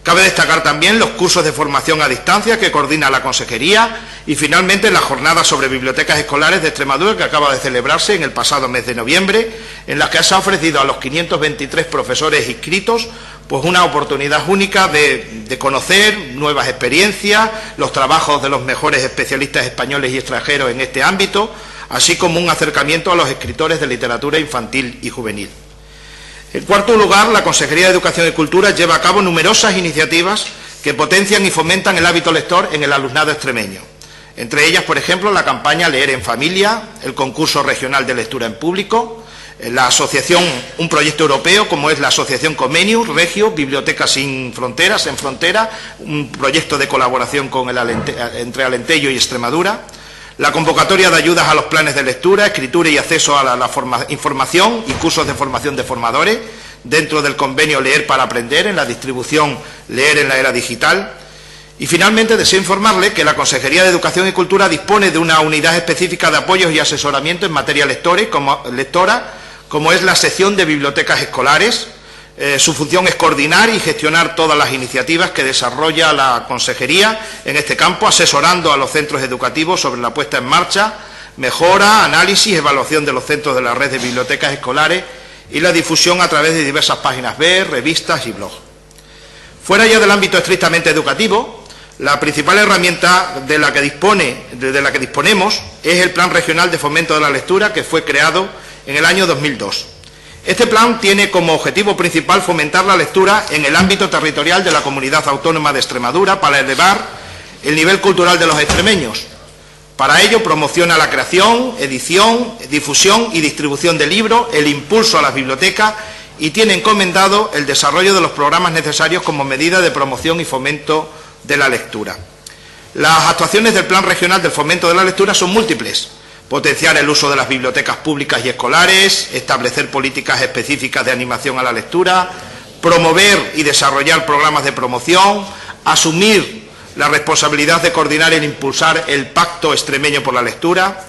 Cabe destacar también los cursos de formación a distancia que coordina la Consejería y finalmente la jornada sobre bibliotecas escolares de Extremadura que acaba de celebrarse en el pasado mes de noviembre, en la que se ha ofrecido a los 523 profesores inscritos pues una oportunidad única de conocer nuevas experiencias, los trabajos de los mejores especialistas españoles y extranjeros en este ámbito, así como un acercamiento a los escritores de literatura infantil y juvenil. En cuarto lugar, la Consejería de Educación y Cultura lleva a cabo numerosas iniciativas que potencian y fomentan el hábito lector en el alumnado extremeño. Entre ellas, por ejemplo, la campaña Leer en Familia, el concurso regional de lectura en público, la asociación, un proyecto europeo como es la Asociación Comenius Regio, Bibliotecas sin Fronteras, en Frontera, un proyecto de colaboración con entre Alentejo y Extremadura, la convocatoria de ayudas a los planes de lectura, escritura y acceso a la información y cursos de formación de formadores dentro del convenio Leer para Aprender en la distribución Leer en la Era Digital. Y finalmente deseo informarle que la Consejería de Educación y Cultura dispone de una unidad específica de apoyos y asesoramiento en materia lectora, como es la sección de bibliotecas escolares. Su función es coordinar y gestionar todas las iniciativas que desarrolla la Consejería en este campo, asesorando a los centros educativos sobre la puesta en marcha, mejora, análisis, evaluación de los centros de la red de bibliotecas escolares y la difusión a través de diversas páginas web, revistas y blogs. Fuera ya del ámbito estrictamente educativo, la principal herramienta de la que disponemos es el Plan Regional de Fomento de la Lectura, que fue creado en el año 2002. Este plan tiene como objetivo principal fomentar la lectura en el ámbito territorial de la Comunidad Autónoma de Extremadura para elevar el nivel cultural de los extremeños. Para ello promociona la creación, edición, difusión y distribución de libros, el impulso a las bibliotecas y tiene encomendado el desarrollo de los programas necesarios como medida de promoción y fomento de la lectura. Las actuaciones del Plan Regional del Fomento de la Lectura son múltiples. Potenciar el uso de las bibliotecas públicas y escolares, establecer políticas específicas de animación a la lectura, promover y desarrollar programas de promoción, asumir la responsabilidad de coordinar e impulsar el Pacto Extremeño por la Lectura.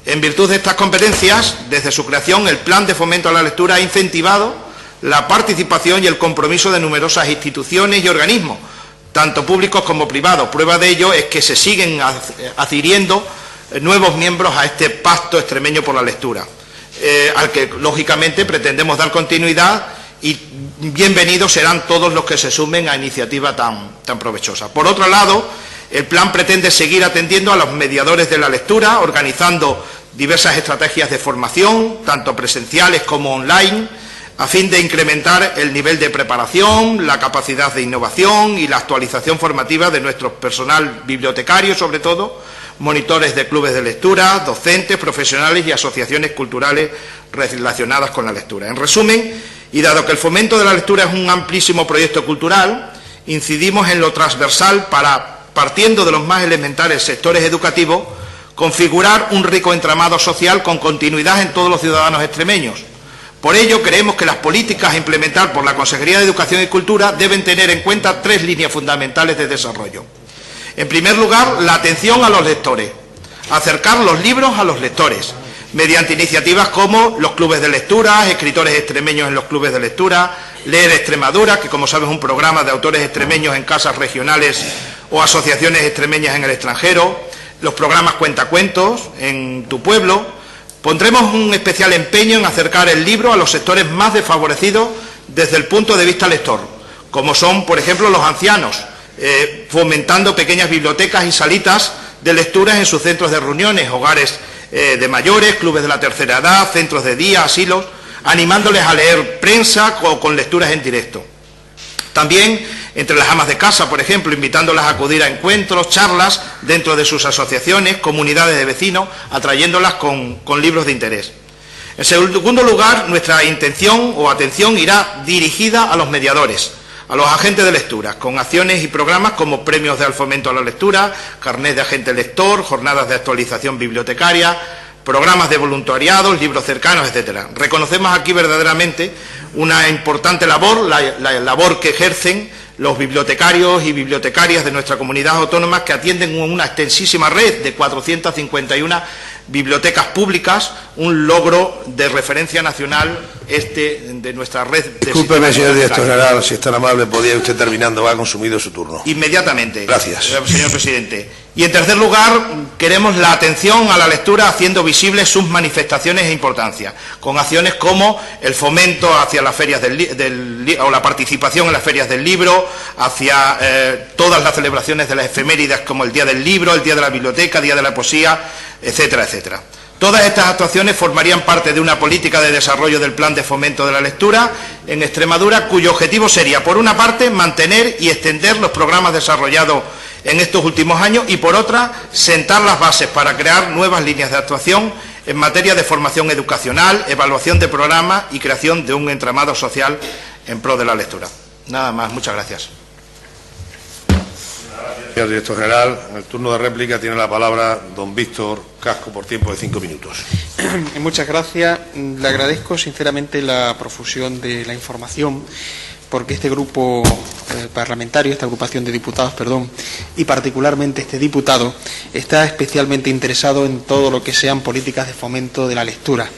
En virtud de estas competencias, desde su creación, el Plan de Fomento a la Lectura ha incentivado la participación y el compromiso de numerosas instituciones y organismos, tanto públicos como privados. Prueba de ello es que se siguen adhiriendo nuevos miembros a este Pacto Extremeño por la Lectura. al que lógicamente pretendemos dar continuidad, y bienvenidos serán todos los que se sumen a iniciativa tan provechosa. Por otro lado, el plan pretende seguir atendiendo a los mediadores de la lectura, organizando diversas estrategias de formación, tanto presenciales como online, a fin de incrementar el nivel de preparación, la capacidad de innovación y la actualización formativa de nuestro personal bibliotecario, sobre todo, monitores de clubes de lectura, docentes, profesionales y asociaciones culturales relacionadas con la lectura. En resumen, y dado que el fomento de la lectura es un amplísimo proyecto cultural, incidimos en lo transversal para, partiendo de los más elementales sectores educativos, configurar un rico entramado social con continuidad en todos los ciudadanos extremeños. Por ello, creemos que las políticas a implementar por la Consejería de Educación y Cultura deben tener en cuenta 3 líneas fundamentales de desarrollo. En primer lugar, la atención a los lectores, acercar los libros a los lectores, mediante iniciativas como los clubes de lectura, escritores extremeños en los clubes de lectura, Leer Extremadura, que como sabes es un programa de autores extremeños en casas regionales o asociaciones extremeñas en el extranjero, los programas Cuentacuentos en tu pueblo. Pondremos un especial empeño en acercar el libro a los sectores más desfavorecidos desde el punto de vista lector, como son, por ejemplo, los ancianos, fomentando pequeñas bibliotecas y salitas de lecturas en sus centros de reuniones, hogares de mayores, clubes de la tercera edad, centros de día, asilos, animándoles a leer prensa o con lecturas en directo. También entre las amas de casa, por ejemplo, invitándolas a acudir a encuentros, charlas dentro de sus asociaciones, comunidades de vecinos, atrayéndolas con libros de interés. En segundo lugar, nuestra intención o atención irá dirigida a los mediadores, a los agentes de lectura, con acciones y programas como premios de al fomento a la lectura, carnet de agente lector, jornadas de actualización bibliotecaria, programas de voluntariado, libros cercanos, etcétera. Reconocemos aquí verdaderamente una importante labor, la labor que ejercen los bibliotecarios y bibliotecarias de nuestra comunidad autónoma, que atienden una extensísima red de 451 bibliotecas públicas, un logro de referencia nacional de nuestra red. Discúlpeme, señor director general, si es tan amable, podría usted terminando, ha consumido su turno. Inmediatamente. Gracias. Señor presidente. Y en tercer lugar, queremos la atención a la lectura haciendo visibles sus manifestaciones e importancia, con acciones como el fomento hacia las ferias o la participación en las ferias del libro, hacia todas las celebraciones de las efemérides como el Día del Libro, el Día de la Biblioteca, el Día de la Poesía, etcétera, etcétera. Todas estas actuaciones formarían parte de una política de desarrollo del Plan de Fomento de la Lectura en Extremadura, cuyo objetivo sería, por una parte, mantener y extender los programas desarrollados en estos últimos años y, por otra, sentar las bases para crear nuevas líneas de actuación en materia de formación educacional, evaluación de programas y creación de un entramado social en pro de la lectura. Nada más, muchas gracias. Señor director general, en el turno de réplica tiene la palabra don Víctor Casco por tiempo de 5 minutos. Muchas gracias. Le agradezco sinceramente la profusión de la información, porque este grupo parlamentario, esta agrupación de diputados, y particularmente este diputado, está especialmente interesado en todo lo que sean políticas de fomento de la lectura.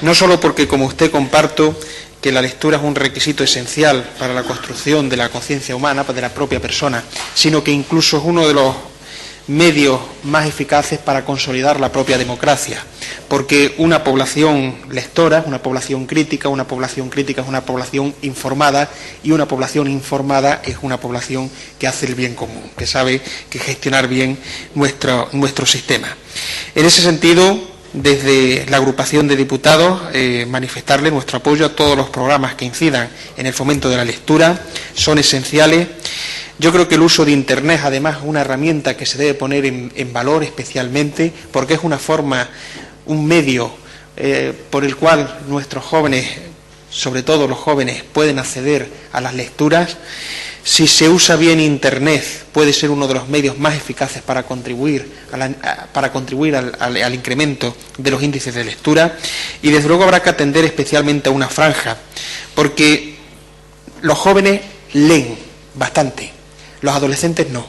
No solo porque, como usted, comparto que la lectura es un requisito esencial para la construcción de la conciencia humana, de la propia persona, sino que incluso es uno de los medios más eficaces para consolidar la propia democracia, porque una población lectora es una población crítica es una población informada, y una población informada es una población que hace el bien común, que sabe que gestionar bien nuestro sistema. En ese sentido, desde la agrupación de diputados, manifestarle nuestro apoyo a todos los programas que incidan en el fomento de la lectura, son esenciales. Yo creo que el uso de Internet, además, es una herramienta que se debe poner en valor especialmente, porque es una forma, un medio por el cual nuestros jóvenes, sobre todo los jóvenes, pueden acceder a las lecturas. Si se usa bien Internet, puede ser uno de los medios más eficaces para contribuir al incremento de los índices de lectura, y desde luego habrá que atender especialmente a una franja, porque los jóvenes leen bastante, los adolescentes no.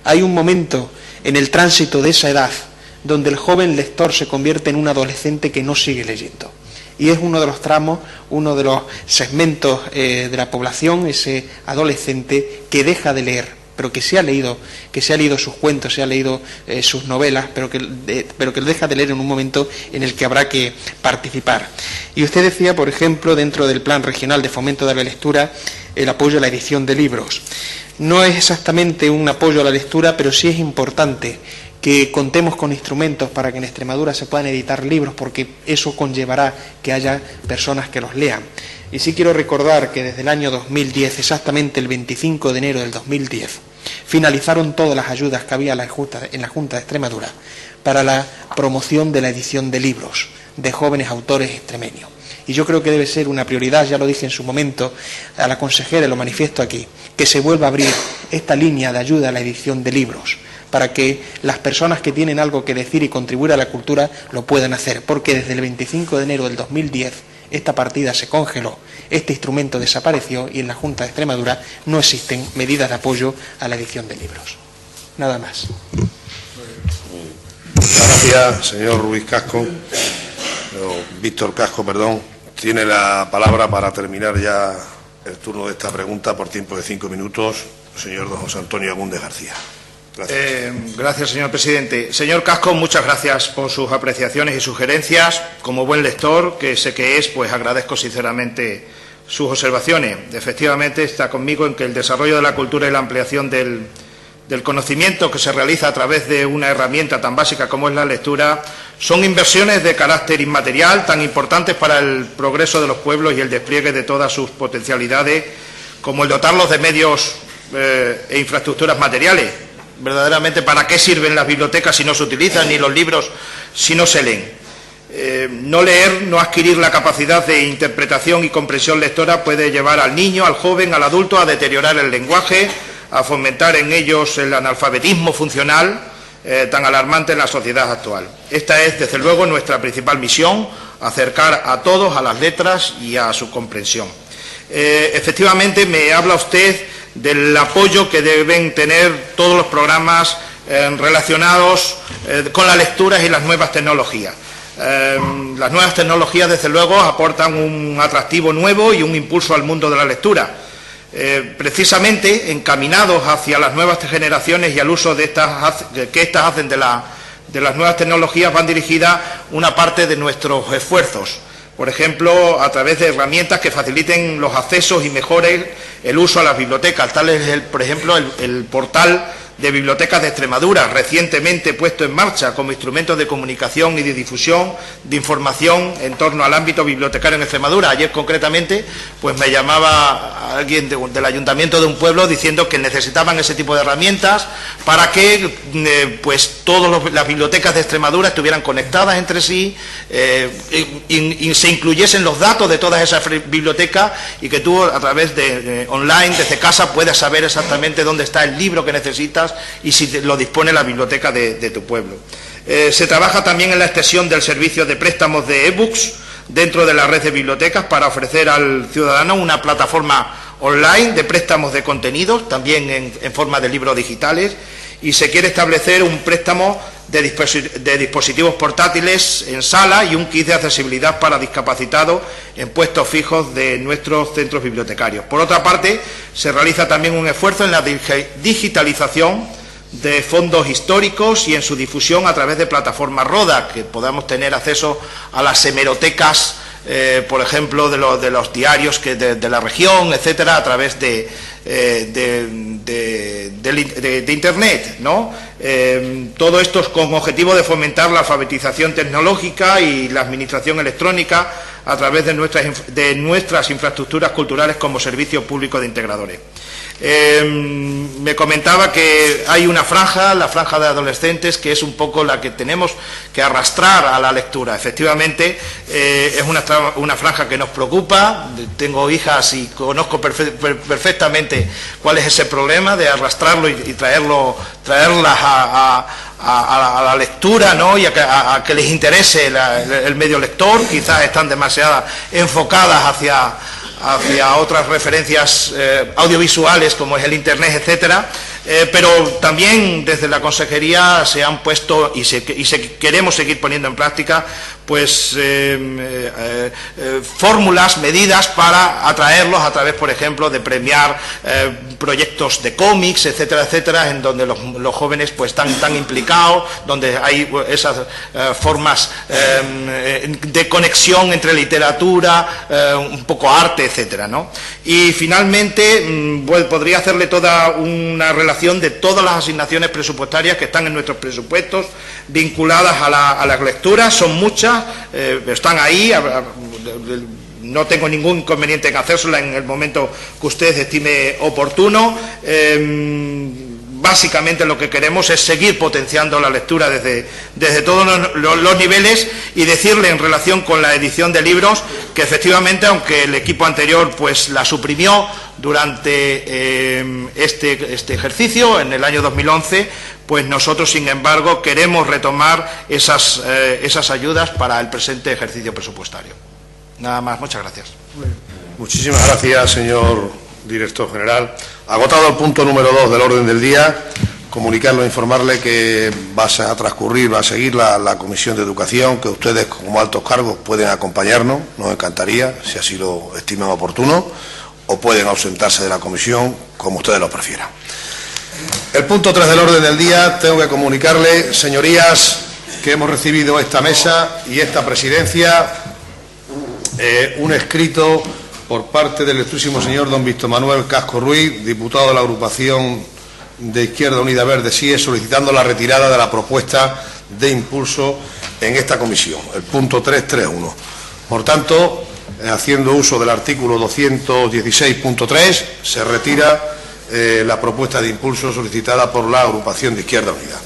Hay un momento en el tránsito de esa edad donde el joven lector se convierte en un adolescente que no sigue leyendo. Y es uno de los tramos, uno de los segmentos de la población, ese adolescente que deja de leer pero que se ha leído sus cuentos, se ha leído sus novelas, pero que deja de leer en un momento en el que habrá que participar. Y usted decía, por ejemplo, dentro del Plan Regional de Fomento de la Lectura, el apoyo a la edición de libros. No es exactamente un apoyo a la lectura, pero sí es importante que contemos con instrumentos para que en Extremadura se puedan editar libros, porque eso conllevará que haya personas que los lean. Y sí quiero recordar que desde el año 2010, exactamente el 25 de enero del 2010, finalizaron todas las ayudas que había en la Junta de Extremadura para la promoción de la edición de libros de jóvenes autores extremeños. Y yo creo que debe ser una prioridad, ya lo dije en su momento a la consejera, lo manifiesto aquí, que se vuelva a abrir esta línea de ayuda a la edición de libros, para que las personas que tienen algo que decir y contribuir a la cultura lo puedan hacer, porque desde el 25 de enero del 2010 esta partida se congeló, este instrumento desapareció y en la Junta de Extremadura no existen medidas de apoyo a la edición de libros. Nada más. Gracias, señor Ruiz Casco. Víctor Casco, perdón. Tiene la palabra para terminar ya el turno de esta pregunta por tiempo de 5 minutos, el señor don José Antonio Agúndez García. Gracias. Gracias, señor presidente. Señor Casco, muchas gracias por sus apreciaciones y sugerencias. Como buen lector, que sé que es, pues agradezco sinceramente sus observaciones. Efectivamente, está conmigo en que el desarrollo de la cultura y la ampliación del conocimiento que se realiza a través de una herramienta tan básica como es la lectura son inversiones de carácter inmaterial tan importantes para el progreso de los pueblos y el despliegue de todas sus potencialidades, como el dotarlos de medios e infraestructuras materiales. Verdaderamente, ¿para qué sirven las bibliotecas si no se utilizan, ni los libros si no se leen? No leer, no adquirir la capacidad de interpretación y comprensión lectora puede llevar al niño, al joven, al adulto a deteriorar el lenguaje, a fomentar en ellos el analfabetismo funcional tan alarmante en la sociedad actual. Esta es, desde luego, nuestra principal misión, acercar a todos a las letras y a su comprensión. Efectivamente, me habla usted del apoyo que deben tener todos los programas relacionados con las lecturas y las nuevas tecnologías. Las nuevas tecnologías, desde luego, aportan un atractivo nuevo y un impulso al mundo de la lectura. Precisamente encaminados hacia las nuevas generaciones y al uso de que éstas hacen de las nuevas tecnologías, van dirigidas una parte de nuestros esfuerzos. Por ejemplo, a través de herramientas que faciliten los accesos y mejoren el uso a las bibliotecas. Tal es, por ejemplo, el portal de Bibliotecas de Extremadura, recientemente puesto en marcha como instrumento de comunicación y de difusión de información en torno al ámbito bibliotecario en Extremadura. Ayer, concretamente, pues me llamaba alguien del ayuntamiento de un pueblo diciendo que necesitaban ese tipo de herramientas para que pues todas las bibliotecas de Extremadura estuvieran conectadas entre sí y se incluyesen los datos de todas esas bibliotecas y que tú, a través de online, desde casa, puedas saber exactamente dónde está el libro que necesitas y si lo dispone la biblioteca de tu pueblo. Se trabaja también en la extensión del servicio de préstamos de e-books dentro de la red de bibliotecas para ofrecer al ciudadano una plataforma online de préstamos de contenidos, también en forma de libros digitales, y se quiere establecer un préstamo de dispositivos portátiles en sala y un kit de accesibilidad para discapacitados en puestos fijos de nuestros centros bibliotecarios. Por otra parte, se realiza también un esfuerzo en la digitalización de fondos históricos y en su difusión a través de plataformas RODA, que podamos tener acceso a las hemerotecas, por ejemplo, de los diarios de la región, etcétera, a través de Internet, ¿no? Todo esto es con objetivo de fomentar la alfabetización tecnológica y la administración electrónica a través de nuestras infraestructuras culturales como servicio público de integradores. Me comentaba que hay una franja, la franja de adolescentes, que es un poco la que tenemos que arrastrar a la lectura. Efectivamente, es una franja que nos preocupa. Tengo hijas y conozco perfectamente cuál es ese problema de arrastrarlo y traerlas a la lectura, ¿no? Y a que les interese el medio lector. Quizás están demasiado enfocadas hacia otras referencias audiovisuales como es el Internet, etcétera, pero también desde la Consejería se han puesto y queremos seguir poniendo en práctica fórmulas, medidas para atraerlos a través, por ejemplo, de premiar proyectos de cómics, etcétera, etcétera, en donde los jóvenes pues están implicados, donde hay esas formas de conexión entre literatura, un poco arte, etcétera, ¿no? Y finalmente podría hacerle toda una relación de todas las asignaciones presupuestarias que están en nuestros presupuestos vinculadas a las lecturas. Son muchas, están ahí, no tengo ningún inconveniente en hacérsela en el momento que usted estime oportuno. Básicamente lo que queremos es seguir potenciando la lectura desde todos los niveles, y decirle en relación con la edición de libros que efectivamente, aunque el equipo anterior pues la suprimió durante este ejercicio, en el año 2011, pues nosotros, sin embargo, queremos retomar esas ayudas para el presente ejercicio presupuestario. Nada más, muchas gracias. Muchísimas gracias, señor director general. Agotado el punto número 2 del orden del día, comunicarle o informarle que va a seguir la Comisión de Educación, que ustedes como altos cargos pueden acompañarnos, nos encantaría, si así lo estiman oportuno, o pueden ausentarse de la comisión, como ustedes lo prefieran. El punto 3 del orden del día, tengo que comunicarle, señorías, que hemos recibido esta mesa y esta presidencia un escrito por parte del ilustrísimo señor don Víctor Manuel Casco Ruiz, diputado de la agrupación de Izquierda Unida Verde SIE, solicitando la retirada de la propuesta de impulso en esta comisión, el punto 331. Por tanto, haciendo uso del artículo 216.3, se retira la propuesta de impulso solicitada por la agrupación de Izquierda Unida.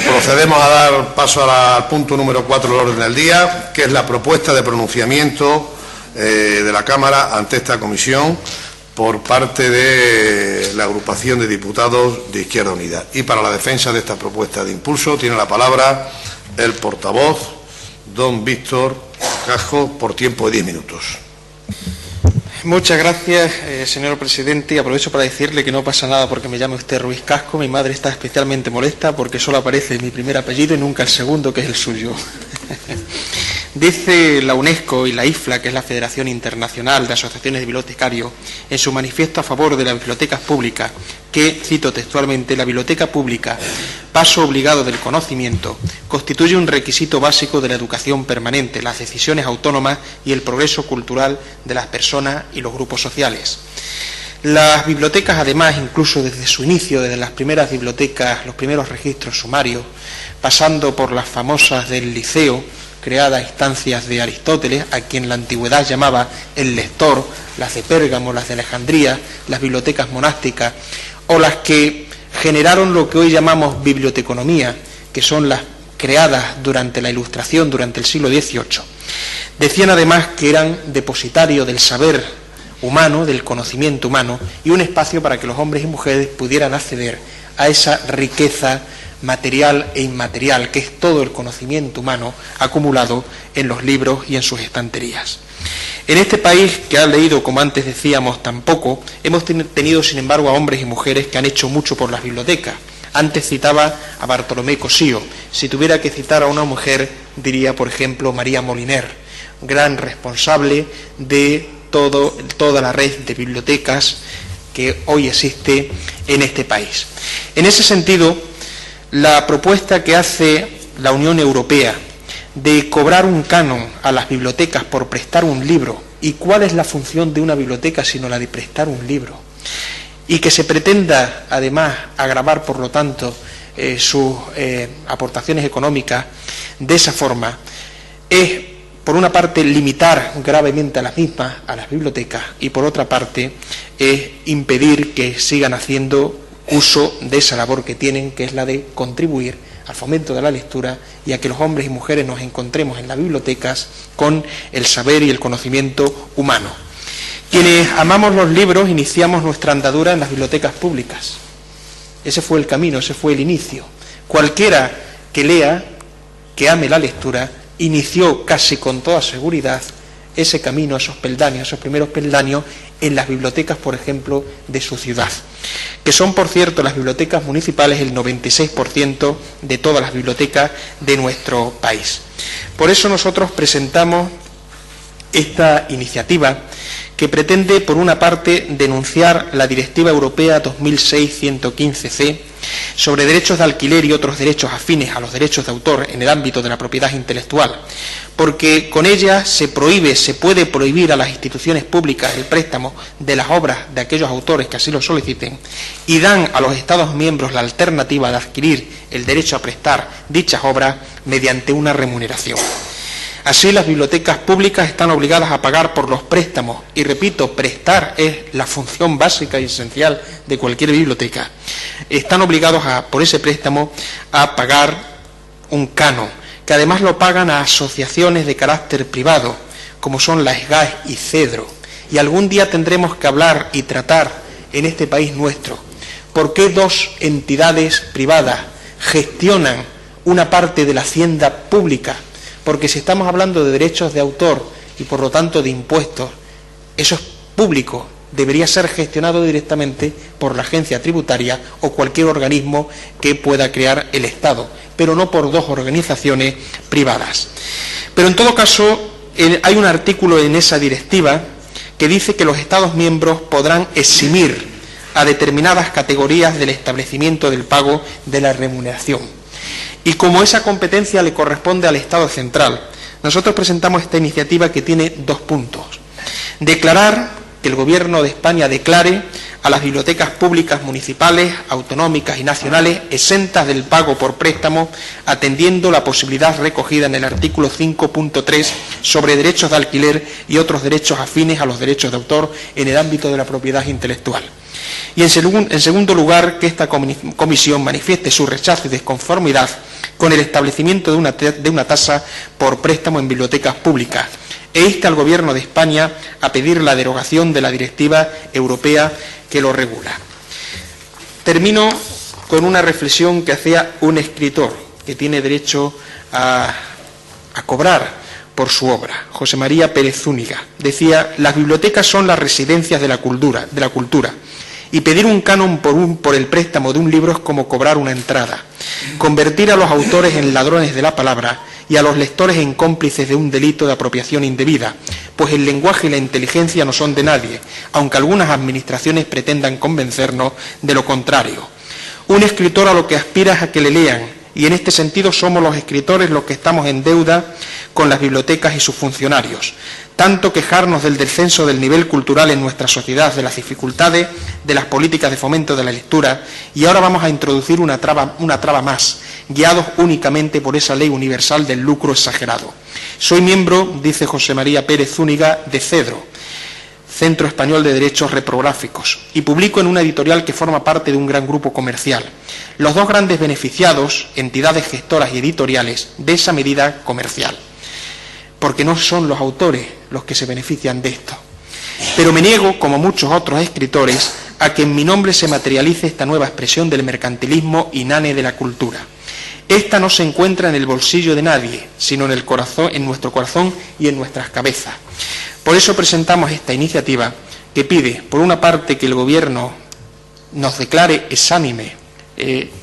Procedemos a dar paso al punto número 4 del orden del día, que es la propuesta de pronunciamiento de la Cámara ante esta comisión por parte de la agrupación de diputados de Izquierda Unida. Y para la defensa de esta propuesta de impulso tiene la palabra el portavoz, don Víctor Casco, por tiempo de 10 minutos. Muchas gracias, señor presidente, y aprovecho para decirle que no pasa nada porque me llame usted Ruiz Casco. Mi madre está especialmente molesta porque solo aparece mi primer apellido y nunca el segundo, que es el suyo. Dice la UNESCO y la IFLA, que es la Federación Internacional de Asociaciones de Bibliotecarios, en su manifiesto a favor de las bibliotecas públicas, que, cito textualmente, la biblioteca pública, paso obligado del conocimiento, constituye un requisito básico de la educación permanente, las decisiones autónomas y el progreso cultural de las personas y los grupos sociales. Las bibliotecas, además, incluso desde su inicio, desde las primeras bibliotecas, los primeros registros sumarios, pasando por las famosas del Liceo, creadas a instancias de Aristóteles, a quien la antigüedad llamaba el lector, las de Pérgamo, las de Alejandría, las bibliotecas monásticas, o las que generaron lo que hoy llamamos biblioteconomía, que son las creadas durante la Ilustración, durante el siglo XVIII. Decían además que eran depositario del saber humano, del conocimiento humano, y un espacio para que los hombres y mujeres pudieran acceder a esa riqueza material e inmaterial, que es todo el conocimiento humano acumulado en los libros y en sus estanterías. En este país, que ha leído, como antes decíamos, tan poco, hemos tenido, sin embargo, a hombres y mujeres que han hecho mucho por las bibliotecas. Antes citaba a Bartolomé Cosío. Si tuviera que citar a una mujer, diría, por ejemplo, María Moliner, gran responsable de toda la red de bibliotecas que hoy existe en este país. En ese sentido, la propuesta que hace la Unión Europea de cobrar un canon a las bibliotecas por prestar un libro, y cuál es la función de una biblioteca sino la de prestar un libro, y que se pretenda además agravar, por lo tanto, sus aportaciones económicas de esa forma, es, por una parte, limitar gravemente a las mismas, a las bibliotecas, y por otra parte, es impedir que sigan haciendo uso de esa labor que tienen, que es la de contribuir al fomento de la lectura y a que los hombres y mujeres nos encontremos en las bibliotecas con el saber y el conocimiento humano. Quienes amamos los libros iniciamos nuestra andadura en las bibliotecas públicas. Ese fue el camino, ese fue el inicio. Cualquiera que lea, que ame la lectura, inició casi con toda seguridad ese camino, esos peldaños, esos primeros peldaños en las bibliotecas, por ejemplo, de su ciudad, que son, por cierto, las bibliotecas municipales el 96% de todas las bibliotecas de nuestro país. Por eso nosotros presentamos esta iniciativa que pretende, por una parte, denunciar la Directiva Europea 2006/115/C sobre derechos de alquiler y otros derechos afines a los derechos de autor en el ámbito de la propiedad intelectual, porque con ella se puede prohibir a las instituciones públicas el préstamo de las obras de aquellos autores que así lo soliciten, y dan a los Estados miembros la alternativa de adquirir el derecho a prestar dichas obras mediante una remuneración. Así, las bibliotecas públicas están obligadas a pagar por los préstamos, y repito, prestar es la función básica y esencial de cualquier biblioteca. Están obligados por ese préstamo a pagar un canon, que además lo pagan a asociaciones de carácter privado, como son la SGAE y CEDRO. Y algún día tendremos que hablar y tratar en este país nuestro por qué dos entidades privadas gestionan una parte de la hacienda pública, porque si estamos hablando de derechos de autor y por lo tanto de impuestos, eso es público, debería ser gestionado directamente por la agencia tributaria o cualquier organismo que pueda crear el Estado, pero no por dos organizaciones privadas. Pero en todo caso, hay un artículo en esa directiva que dice que los Estados miembros podrán eximir a determinadas categorías del establecimiento del pago de la remuneración. Y como esa competencia le corresponde al Estado central, nosotros presentamos esta iniciativa que tiene dos puntos. Declarar, que el Gobierno de España declare a las bibliotecas públicas municipales, autonómicas y nacionales exentas del pago por préstamo, atendiendo la posibilidad recogida en el artículo 5.3 sobre derechos de alquiler y otros derechos afines a los derechos de autor en el ámbito de la propiedad intelectual. Y en segundo lugar, que esta comisión manifieste su rechazo y desconformidad con el establecimiento de una tasa por préstamo en bibliotecas públicas, e insta al Gobierno de España a pedir la derogación de la Directiva Europea que lo regula. Termino con una reflexión que hacía un escritor que tiene derecho a cobrar por su obra, José María Pérez Zúñiga. Decía: las bibliotecas son las residencias de la cultura, y pedir un canon por el préstamo de un libro es como cobrar una entrada. Convertir a los autores en ladrones de la palabra y a los lectores en cómplices de un delito de apropiación indebida, pues el lenguaje y la inteligencia no son de nadie, aunque algunas administraciones pretendan convencernos de lo contrario. Un escritor a lo que aspira es a que le lean, y en este sentido somos los escritores los que estamos en deuda con las bibliotecas y sus funcionarios. Tanto quejarnos del descenso del nivel cultural en nuestra sociedad, de las dificultades de las políticas de fomento de la lectura, y ahora vamos a introducir una traba más, guiados únicamente por esa ley universal del lucro exagerado. Soy miembro, dice José María Pérez Zúñiga, de CEDRO, Centro Español de Derechos Reprográficos, y publico en una editorial que forma parte de un gran grupo comercial. Los dos grandes beneficiados, entidades gestoras y editoriales, de esa medida comercial, porque no son los autores los que se benefician de esto. Pero me niego, como muchos otros escritores, a que en mi nombre se materialice esta nueva expresión del mercantilismo inane de la cultura. Esta no se encuentra en el bolsillo de nadie, sino en el corazón, en nuestro corazón y en nuestras cabezas. Por eso presentamos esta iniciativa que pide, por una parte, que el Gobierno nos declare exánime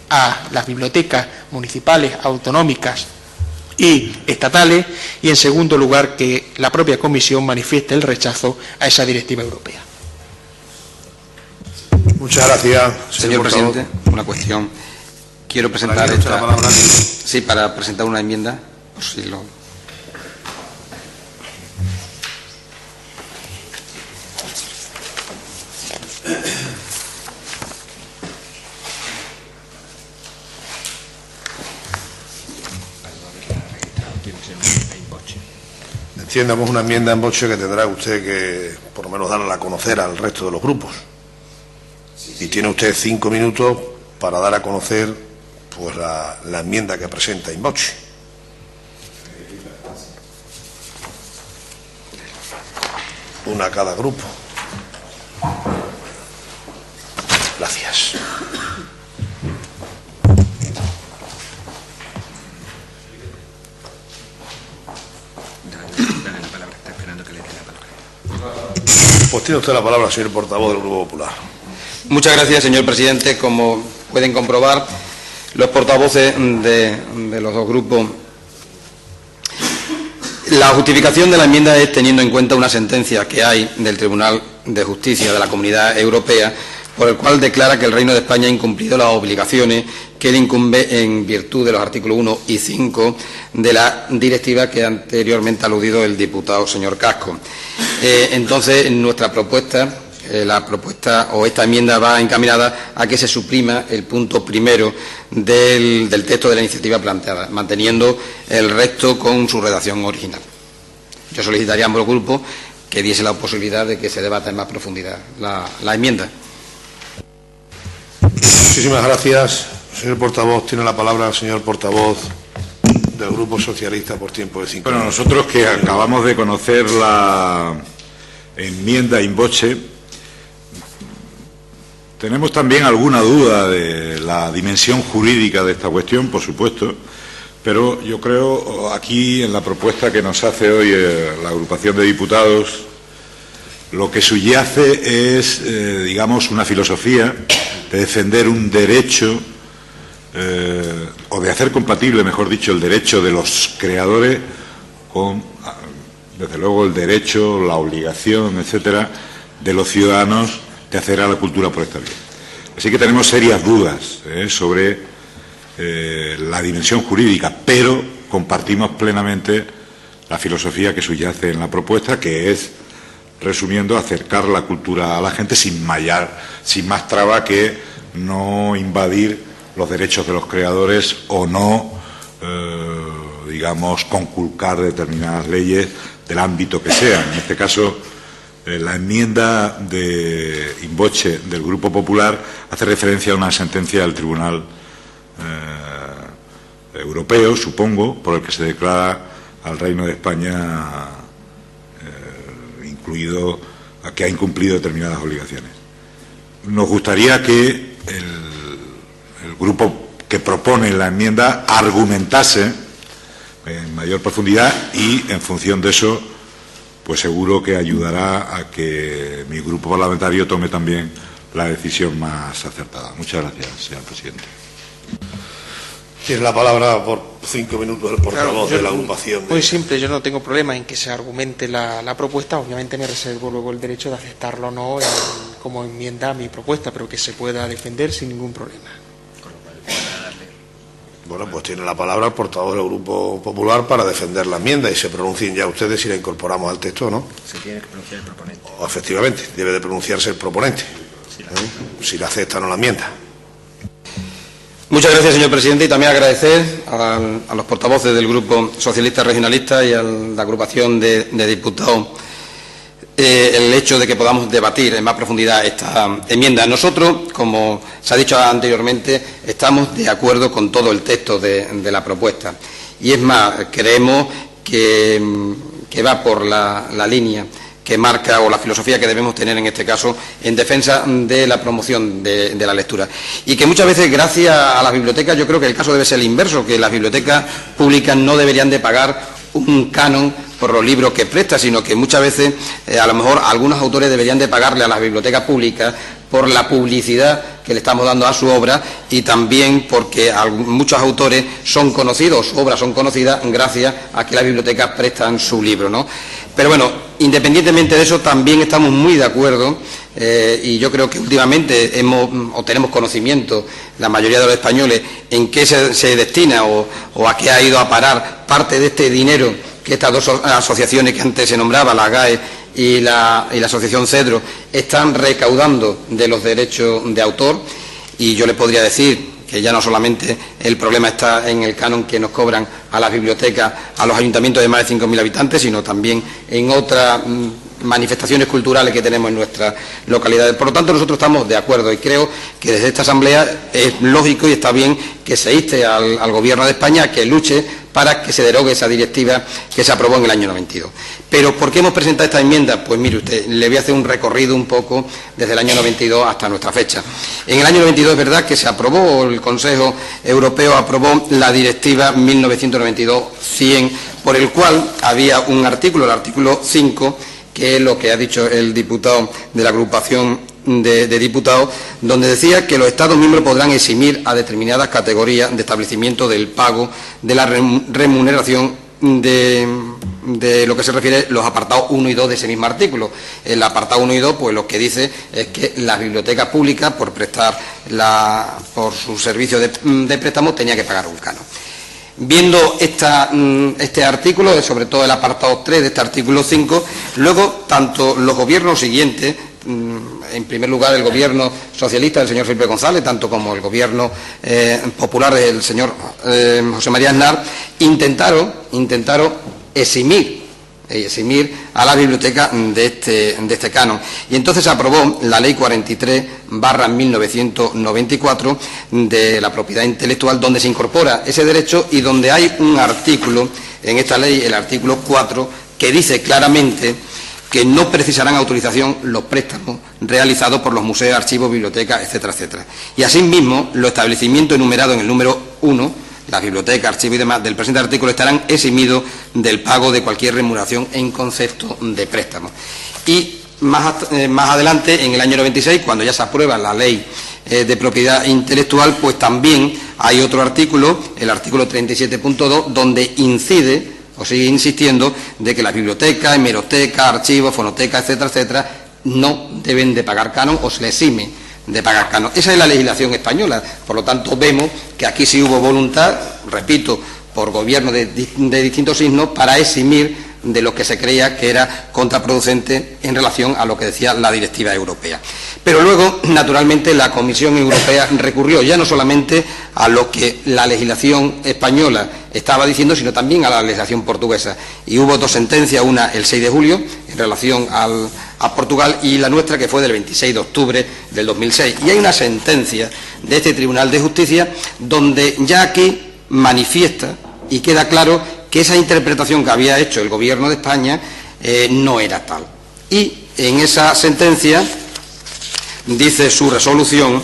a las bibliotecas municipales, autonómicas y estatales, y en segundo lugar que la propia Comisión manifieste el rechazo a esa directiva europea. Muchas gracias, señor presidente. Una cuestión. Quiero presentar para presentar una enmienda, por si lo. Entiendamos una enmienda en boche que tendrá usted que, por lo menos, darla a conocer al resto de los grupos. Y tiene usted 5 minutos para dar a conocer pues la enmienda que presenta in boche. Una a cada grupo. Gracias. Pues tiene usted la palabra, señor portavoz del Grupo Popular. Muchas gracias, señor presidente. Como pueden comprobar, los portavoces de los dos grupos, la justificación de la enmienda es teniendo en cuenta una sentencia que hay del Tribunal de Justicia de la Comunidad Europea, por el cual declara que el Reino de España ha incumplido las obligaciones que le incumbe en virtud de los artículos 1 y 5 de la directiva que anteriormente ha aludido el diputado señor Casco. Entonces, nuestra propuesta, esta enmienda va encaminada a que se suprima el punto primero del texto de la iniciativa planteada, manteniendo el resto con su redacción original. Yo solicitaría a ambos grupos que diese la posibilidad de que se debata en más profundidad la enmienda. Muchísimas gracias. Señor portavoz, tiene la palabra el señor portavoz del Grupo Socialista por tiempo de 5 minutos. Bueno, nosotros que acabamos de conocer la enmienda in voce, tenemos también alguna duda de la dimensión jurídica de esta cuestión, por supuesto, pero yo creo aquí en la propuesta que nos hace hoy la agrupación de diputados, lo que subyace es, digamos, una filosofía de defender un derecho, o de hacer compatible, mejor dicho, el derecho de los creadores con, desde luego, el derecho, la obligación, etcétera, de los ciudadanos de acceder a la cultura por esta vía. Así que tenemos serias dudas sobre la dimensión jurídica, pero compartimos plenamente la filosofía que subyace en la propuesta, que es, resumiendo, acercar la cultura a la gente sin más traba que no invadir los derechos de los creadores o no, digamos, conculcar determinadas leyes del ámbito que sea. En este caso, la enmienda de in voce del Grupo Popular hace referencia a una sentencia del Tribunal Europeo, supongo, por el que se declara al Reino de España que ha incumplido determinadas obligaciones. Nos gustaría que el grupo que propone la enmienda argumentase en mayor profundidad y, en función de eso, pues seguro que ayudará a que mi grupo parlamentario tome también la decisión más acertada. Muchas gracias, señor presidente. Tiene la palabra por 5 minutos el portavoz de la agrupación. Muy simple, yo no tengo problema en que se argumente la propuesta. Obviamente me reservo luego el derecho de aceptarlo o no como enmienda a mi propuesta, pero que se pueda defender sin ningún problema. Bueno, pues tiene la palabra el portavoz del Grupo Popular para defender la enmienda y se pronuncien ya ustedes si la incorporamos al texto o no. Se tiene que pronunciar el proponente. O, efectivamente, debe de pronunciarse el proponente, si la acepta o no la enmienda. Muchas gracias, señor presidente, y también agradecer a los portavoces del Grupo Socialista Regionalista y a la agrupación de diputados el hecho de que podamos debatir en más profundidad esta enmienda. Nosotros, como se ha dicho anteriormente, estamos de acuerdo con todo el texto de la propuesta. Y es más, creemos que va por la línea que marca, o la filosofía que debemos tener en este caso, en defensa de la promoción de la lectura. Y que muchas veces, gracias a las bibliotecas, yo creo que el caso debe ser el inverso, que las bibliotecas públicas no deberían de pagar un canon por los libros que presta, sino que muchas veces, a lo mejor, algunos autores deberían de pagarle a las bibliotecas públicas por la publicidad que le estamos dando a su obra y también porque muchos autores son conocidos, sus obras son conocidas gracias a que las bibliotecas prestan su libro, ¿no? Pero bueno, independientemente de eso, también estamos muy de acuerdo y yo creo que últimamente tenemos conocimiento, la mayoría de los españoles, en qué se destina o a qué ha ido a parar parte de este dinero que estas dos asociaciones que antes se nombraba, la GAE y la Asociación Cedro, están recaudando de los derechos de autor. Y yo les podría decir que ya no solamente el problema está en el canon que nos cobran a las bibliotecas, a los ayuntamientos de más de 5.000 habitantes, sino también en otras manifestaciones culturales que tenemos en nuestras localidades. Por lo tanto, nosotros estamos de acuerdo y creo que desde esta Asamblea es lógico y está bien que se inste al Gobierno de España a que luche para que se derogue esa directiva que se aprobó en el año 92. Pero, ¿por qué hemos presentado esta enmienda? Pues mire usted, le voy a hacer un recorrido un poco desde el año 92 hasta nuestra fecha. En el año 92 es verdad que se aprobó, el Consejo Europeo aprobó la directiva 1992-100, por el cual había un artículo, el artículo 5, que es lo que ha dicho el diputado de la agrupación de diputados, donde decía que los Estados miembros podrán eximir a determinadas categorías de establecimiento del pago de la remuneración de lo que se refiere los apartados 1 y 2 de ese mismo artículo. El apartado 1 y 2, pues lo que dice es que las bibliotecas públicas, por por su servicio de préstamo, tenía que pagar un canon. Viendo este artículo, sobre todo el apartado 3 de este artículo 5, luego tanto los gobiernos siguientes, en primer lugar el gobierno socialista del señor Felipe González, tanto como el gobierno popular del señor José María Aznar, intentaron eximir a la biblioteca de este canon. Y entonces se aprobó la Ley 43/1994 de la propiedad intelectual, donde se incorpora ese derecho y donde hay un artículo en esta ley, el artículo 4, que dice claramente que no precisarán autorización los préstamos realizados por los museos, archivos, bibliotecas, etcétera, etcétera. Y asimismo, los establecimientos enumerados en el número 1, las bibliotecas, archivos y demás del presente artículo, estarán eximidos del pago de cualquier remuneración en concepto de préstamo. Y más adelante, en el año 96, cuando ya se aprueba la ley de propiedad intelectual, pues también hay otro artículo, el artículo 37.2, donde incide o sigue insistiendo de que las bibliotecas, hemerotecas, archivos, fonotecas, etcétera, etcétera, no deben de pagar canon o se les exime de pagar canon. Esa es la legislación española. Por lo tanto, vemos que aquí sí hubo voluntad, repito, por gobiernos de distintos signos, para eximir de lo que se creía que era contraproducente en relación a lo que decía la directiva europea. Pero luego, naturalmente, la Comisión Europea recurrió ya no solamente a lo que la legislación española estaba diciendo, sino también a la legislación portuguesa. Y hubo dos sentencias, una el 6 de julio, en relación a Portugal, y la nuestra, que fue del 26 de octubre del 2006. Y hay una sentencia de este Tribunal de Justicia donde ya aquí manifiesta y queda claro que esa interpretación que había hecho el Gobierno de España no era tal. Y en esa sentencia dice su resolución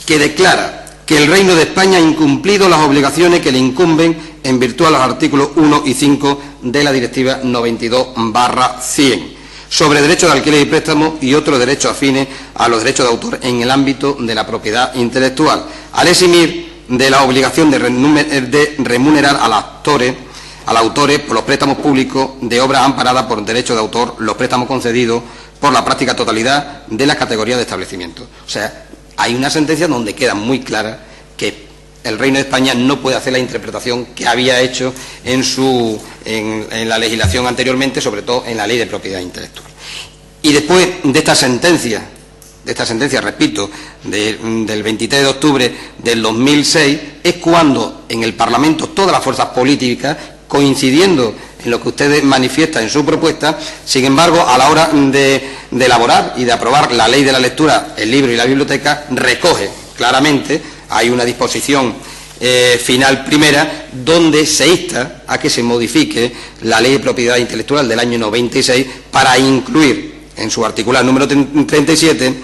que declara que el Reino de España ha incumplido las obligaciones que le incumben en virtud de los artículos 1 y 5 de la Directiva 92/100 sobre derecho de alquiler y préstamo y otros derechos afines a los derechos de autor en el ámbito de la propiedad intelectual, al eximir de la obligación de remunerar a los autores por los préstamos públicos de obras amparadas por derecho de autor, los préstamos concedidos por la práctica totalidad de las categorías de establecimiento. O sea, hay una sentencia donde queda muy clara que el Reino de España no puede hacer la interpretación que había hecho en la legislación anteriormente, sobre todo en la Ley de Propiedad Intelectual. Y después de esta sentencia, repito, del 23 de octubre del 2006, es cuando en el Parlamento todas las fuerzas políticas, coincidiendo en lo que ustedes manifiestan en su propuesta, sin embargo, a la hora de elaborar y de aprobar la ley de la lectura, el libro y la biblioteca, recoge claramente, hay una disposición final primera, donde se insta a que se modifique la ley de propiedad intelectual del año 96 para incluir en su articulado número 37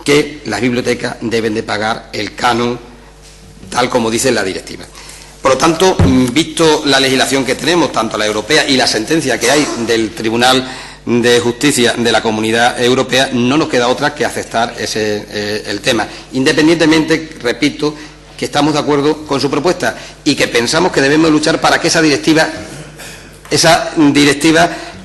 que las bibliotecas deben de pagar el canon tal como dice la directiva. Por lo tanto, visto la legislación que tenemos, tanto la europea y la sentencia que hay del Tribunal de Justicia de la Comunidad Europea, no nos queda otra que aceptar el tema. Independientemente, repito, que estamos de acuerdo con su propuesta y que pensamos que debemos luchar para que esa directiva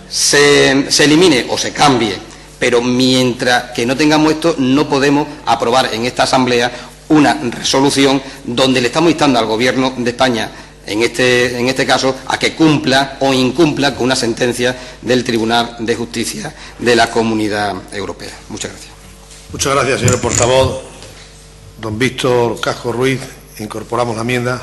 se elimine o se cambie. Pero mientras que no tengamos esto, no podemos aprobar en esta Asamblea una resolución donde le estamos instando al Gobierno de España, en este caso, a que cumpla o incumpla con una sentencia del Tribunal de Justicia de la Comunidad Europea. Muchas gracias. Muchas gracias, señor portavoz. Don Víctor Casco Ruiz, incorporamos la enmienda.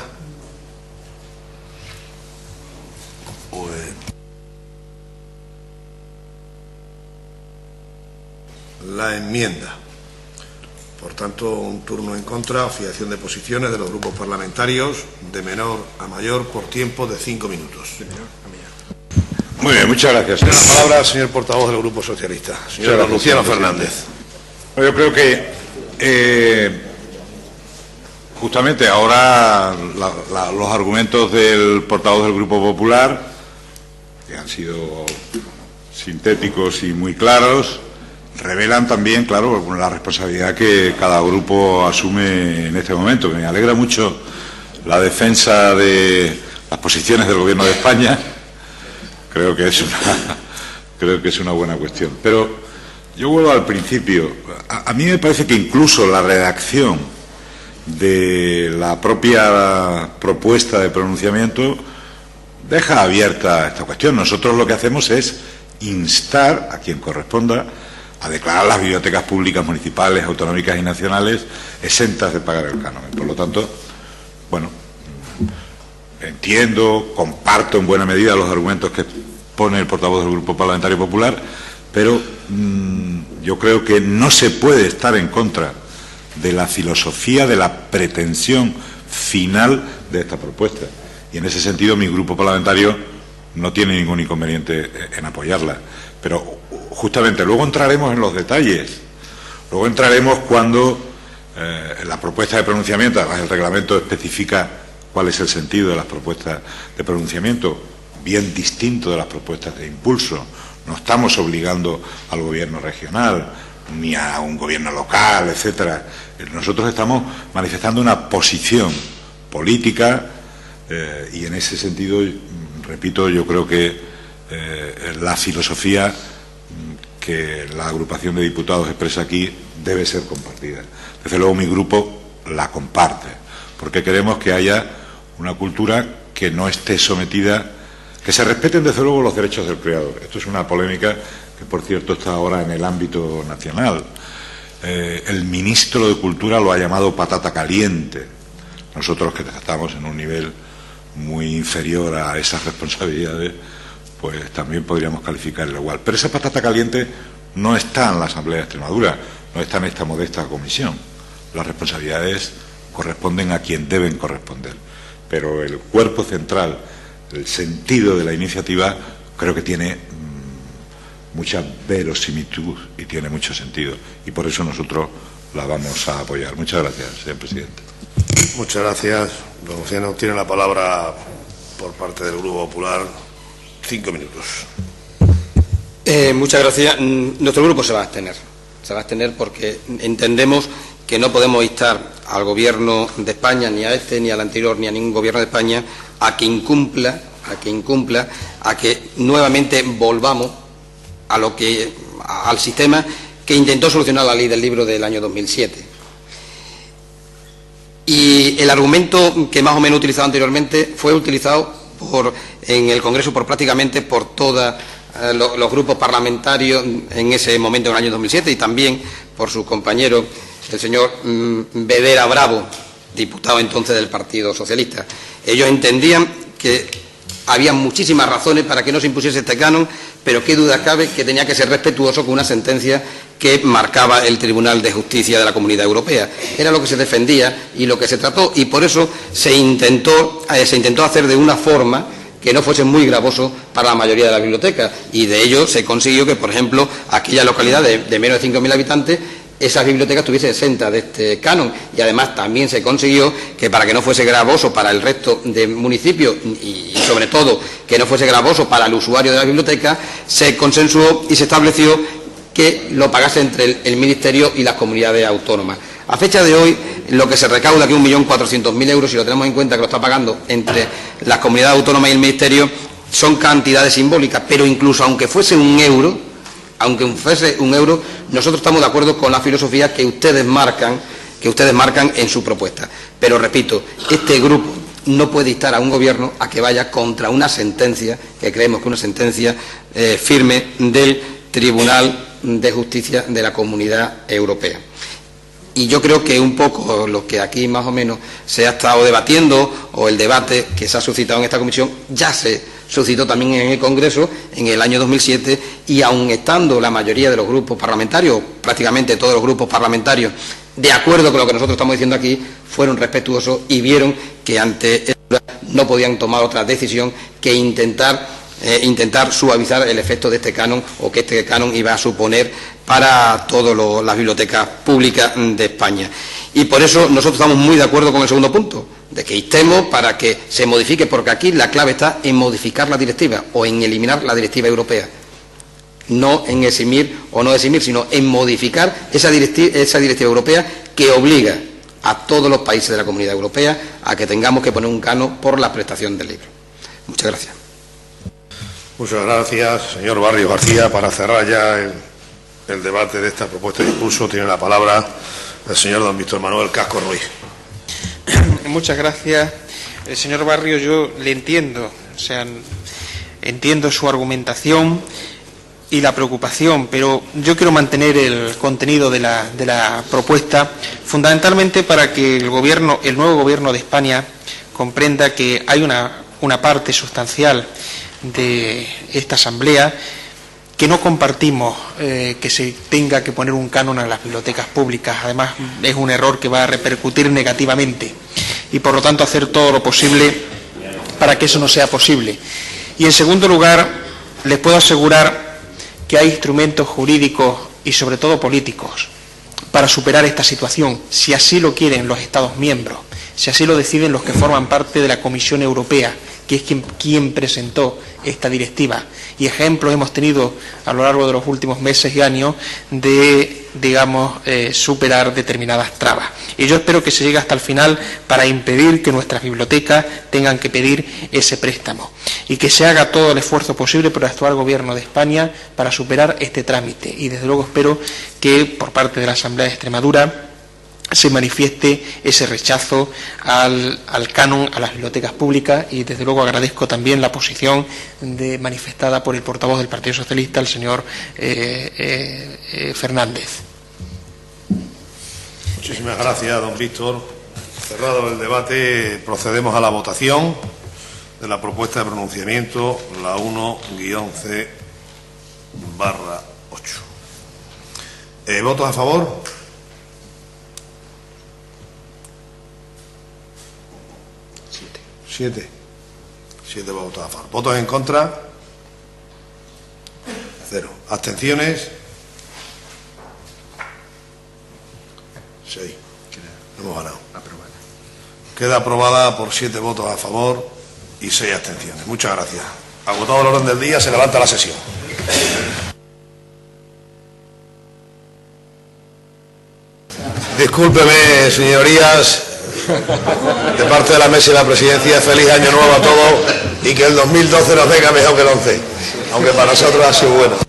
La enmienda. Por tanto, un turno en contra, fijación de posiciones de los grupos parlamentarios de menor a mayor por tiempo de 5 minutos. Muy bien, muchas gracias. Tiene la palabra el señor portavoz del Grupo Socialista, señor Luciano Fernández. Yo creo que justamente ahora los argumentos del portavoz del Grupo Popular, que han sido sintéticos y muy claros, revelan también, claro, la responsabilidad que cada grupo asume en este momento. Me alegra mucho la defensa de las posiciones del Gobierno de España. Creo que es una buena cuestión. Pero yo vuelvo al principio. A mí me parece que incluso la redacción de la propia propuesta de pronunciamiento deja abierta esta cuestión. Nosotros lo que hacemos es instar a quien corresponda a declarar las bibliotecas públicas municipales, autonómicas y nacionales exentas de pagar el canon. Por lo tanto, bueno, entiendo, comparto en buena medida los argumentos que pone el portavoz del Grupo Parlamentario Popular, pero yo creo que no se puede estar en contra de la filosofía, de la pretensión final de esta propuesta. Y en ese sentido mi grupo parlamentario no tiene ningún inconveniente en apoyarla. Pero justamente luego entraremos en los detalles. Luego entraremos cuando la propuesta de pronunciamiento, además el reglamento especifica cuál es el sentido de las propuestas de pronunciamiento, bien distinto de las propuestas de impulso. No estamos obligando al gobierno regional ni a un gobierno local, etcétera. Nosotros estamos manifestando una posición política y en ese sentido, repito, yo creo que la filosofía que la agrupación de diputados expresa aquí debe ser compartida. Desde luego mi grupo la comparte, porque queremos que haya una cultura que no esté sometida, que se respeten desde luego los derechos del creador. Esto es una polémica que, por cierto, está ahora en el ámbito nacional. El ministro de Cultura lo ha llamado patata caliente. Nosotros, que estamos en un nivel muy inferior a esas responsabilidades, pues también podríamos calificarlo igual. Pero esa patata caliente no está en la Asamblea de Extremadura, no está en esta modesta comisión. Las responsabilidades corresponden a quien deben corresponder. Pero el cuerpo central, el sentido de la iniciativa, creo que tiene mucha verosimilitud y tiene mucho sentido. Y por eso nosotros la vamos a apoyar. Muchas gracias, señor presidente. Muchas gracias. Don Luciano, tiene la palabra por parte del Grupo Popular. 5 minutos. Muchas gracias. Nuestro grupo se va a abstener. Se va a abstener porque entendemos que no podemos instar al Gobierno de España, ni a este, ni al anterior, ni a ningún Gobierno de España, a que incumpla, a que nuevamente volvamos al sistema que intentó solucionar la ley del libro del año 2007. Y el argumento que más o menos he utilizado anteriormente fue utilizado en el Congreso prácticamente por todos los grupos parlamentarios en ese momento, en el año 2007, y también por su compañero, el señor Vedera Bravo, diputado entonces del Partido Socialista. Ellos entendían que había muchísimas razones para que no se impusiese este canon, pero qué duda cabe que tenía que ser respetuoso con una sentencia que marcaba el Tribunal de Justicia de la Comunidad Europea. Era lo que se defendía y lo que se trató, y por eso se intentó hacer de una forma que no fuese muy gravoso para la mayoría de las bibliotecas, y de ello se consiguió que, por ejemplo, aquella localidad de menos de 5.000 habitantes, esas bibliotecas estuviesen exentas de este canon, y además también se consiguió que, para que no fuese gravoso para el resto de municipios y sobre todo que no fuese gravoso para el usuario de la biblioteca, se consensuó y se estableció que lo pagase entre el Ministerio y las comunidades autónomas. A fecha de hoy, lo que se recauda, que es 1.400.000 euros, si lo tenemos en cuenta que lo está pagando entre las comunidades autónomas y el Ministerio, son cantidades simbólicas, pero incluso aunque fuese un euro, nosotros estamos de acuerdo con la filosofía que ustedes marcan en su propuesta. Pero repito, este grupo no puede instar a un gobierno a que vaya contra una sentencia, que creemos que es una sentencia firme del Tribunal de Justicia de la Comunidad Europea. Y yo creo que un poco lo que aquí más o menos se ha estado debatiendo, o el debate que se ha suscitado en esta comisión, ya se suscitó también en el Congreso en el año 2007, y aun estando la mayoría de los grupos parlamentarios, prácticamente todos los grupos parlamentarios, de acuerdo con lo que nosotros estamos diciendo aquí, fueron respetuosos y vieron que ante esto no podían tomar otra decisión que intentar suavizar el efecto de este canon, o que este canon iba a suponer para todas las bibliotecas públicas de España. Y por eso nosotros estamos muy de acuerdo con el segundo punto, de que instemos para que se modifique, porque aquí la clave está en modificar la directiva o en eliminar la directiva europea. no en eximir o no eximir, sino en modificar esa directiva europea que obliga a todos los países de la Comunidad Europea a que tengamos que poner un canon por la prestación del libro. Muchas gracias. Muchas gracias, señor Barrio García. Para cerrar ya el debate de esta propuesta de discurso, tiene la palabra el señor don Víctor Manuel Casco Ruiz. Muchas gracias. Señor Barrio, yo le entiendo, entiendo su argumentación y la preocupación, pero yo quiero mantener el contenido de la propuesta, fundamentalmente para que el nuevo Gobierno de España comprenda que hay una parte sustancial de esta Asamblea que no compartimos que se tenga que poner un canon a las bibliotecas públicas. Además, es un error que va a repercutir negativamente y, por lo tanto, hacer todo lo posible para que eso no sea posible. Y, en segundo lugar, les puedo asegurar que hay instrumentos jurídicos y, sobre todo, políticos para superar esta situación, si así lo quieren los Estados miembros, si así lo deciden los que forman parte de la Comisión Europea, que es quien presentó esta directiva. Y ejemplos hemos tenido a lo largo de los últimos meses y años de, superar determinadas trabas. Y yo espero que se llegue hasta el final para impedir que nuestras bibliotecas tengan que pedir ese préstamo y que se haga todo el esfuerzo posible por el actual Gobierno de España para superar este trámite. Y desde luego espero que por parte de la Asamblea de Extremadura se manifieste ese rechazo al canon a las bibliotecas públicas, y desde luego agradezco también la posición manifestada por el portavoz del Partido Socialista, el señor Fernández. Muchísimas gracias, don Víctor. Cerrado el debate, procedemos a la votación de la propuesta de pronunciamiento, la 1-C/8. ¿Votos a favor? 7 votos a favor. ¿Votos en contra? 0. ¿Abstenciones? 6. Hemos ganado. Queda aprobada por 7 votos a favor y 6 abstenciones. Muchas gracias. Agotado el orden del día, se levanta la sesión. Discúlpeme, señorías, de parte de la mesa y la presidencia, feliz año nuevo a todos y que el 2012 nos venga mejor que el 11, aunque para nosotros ha sido bueno.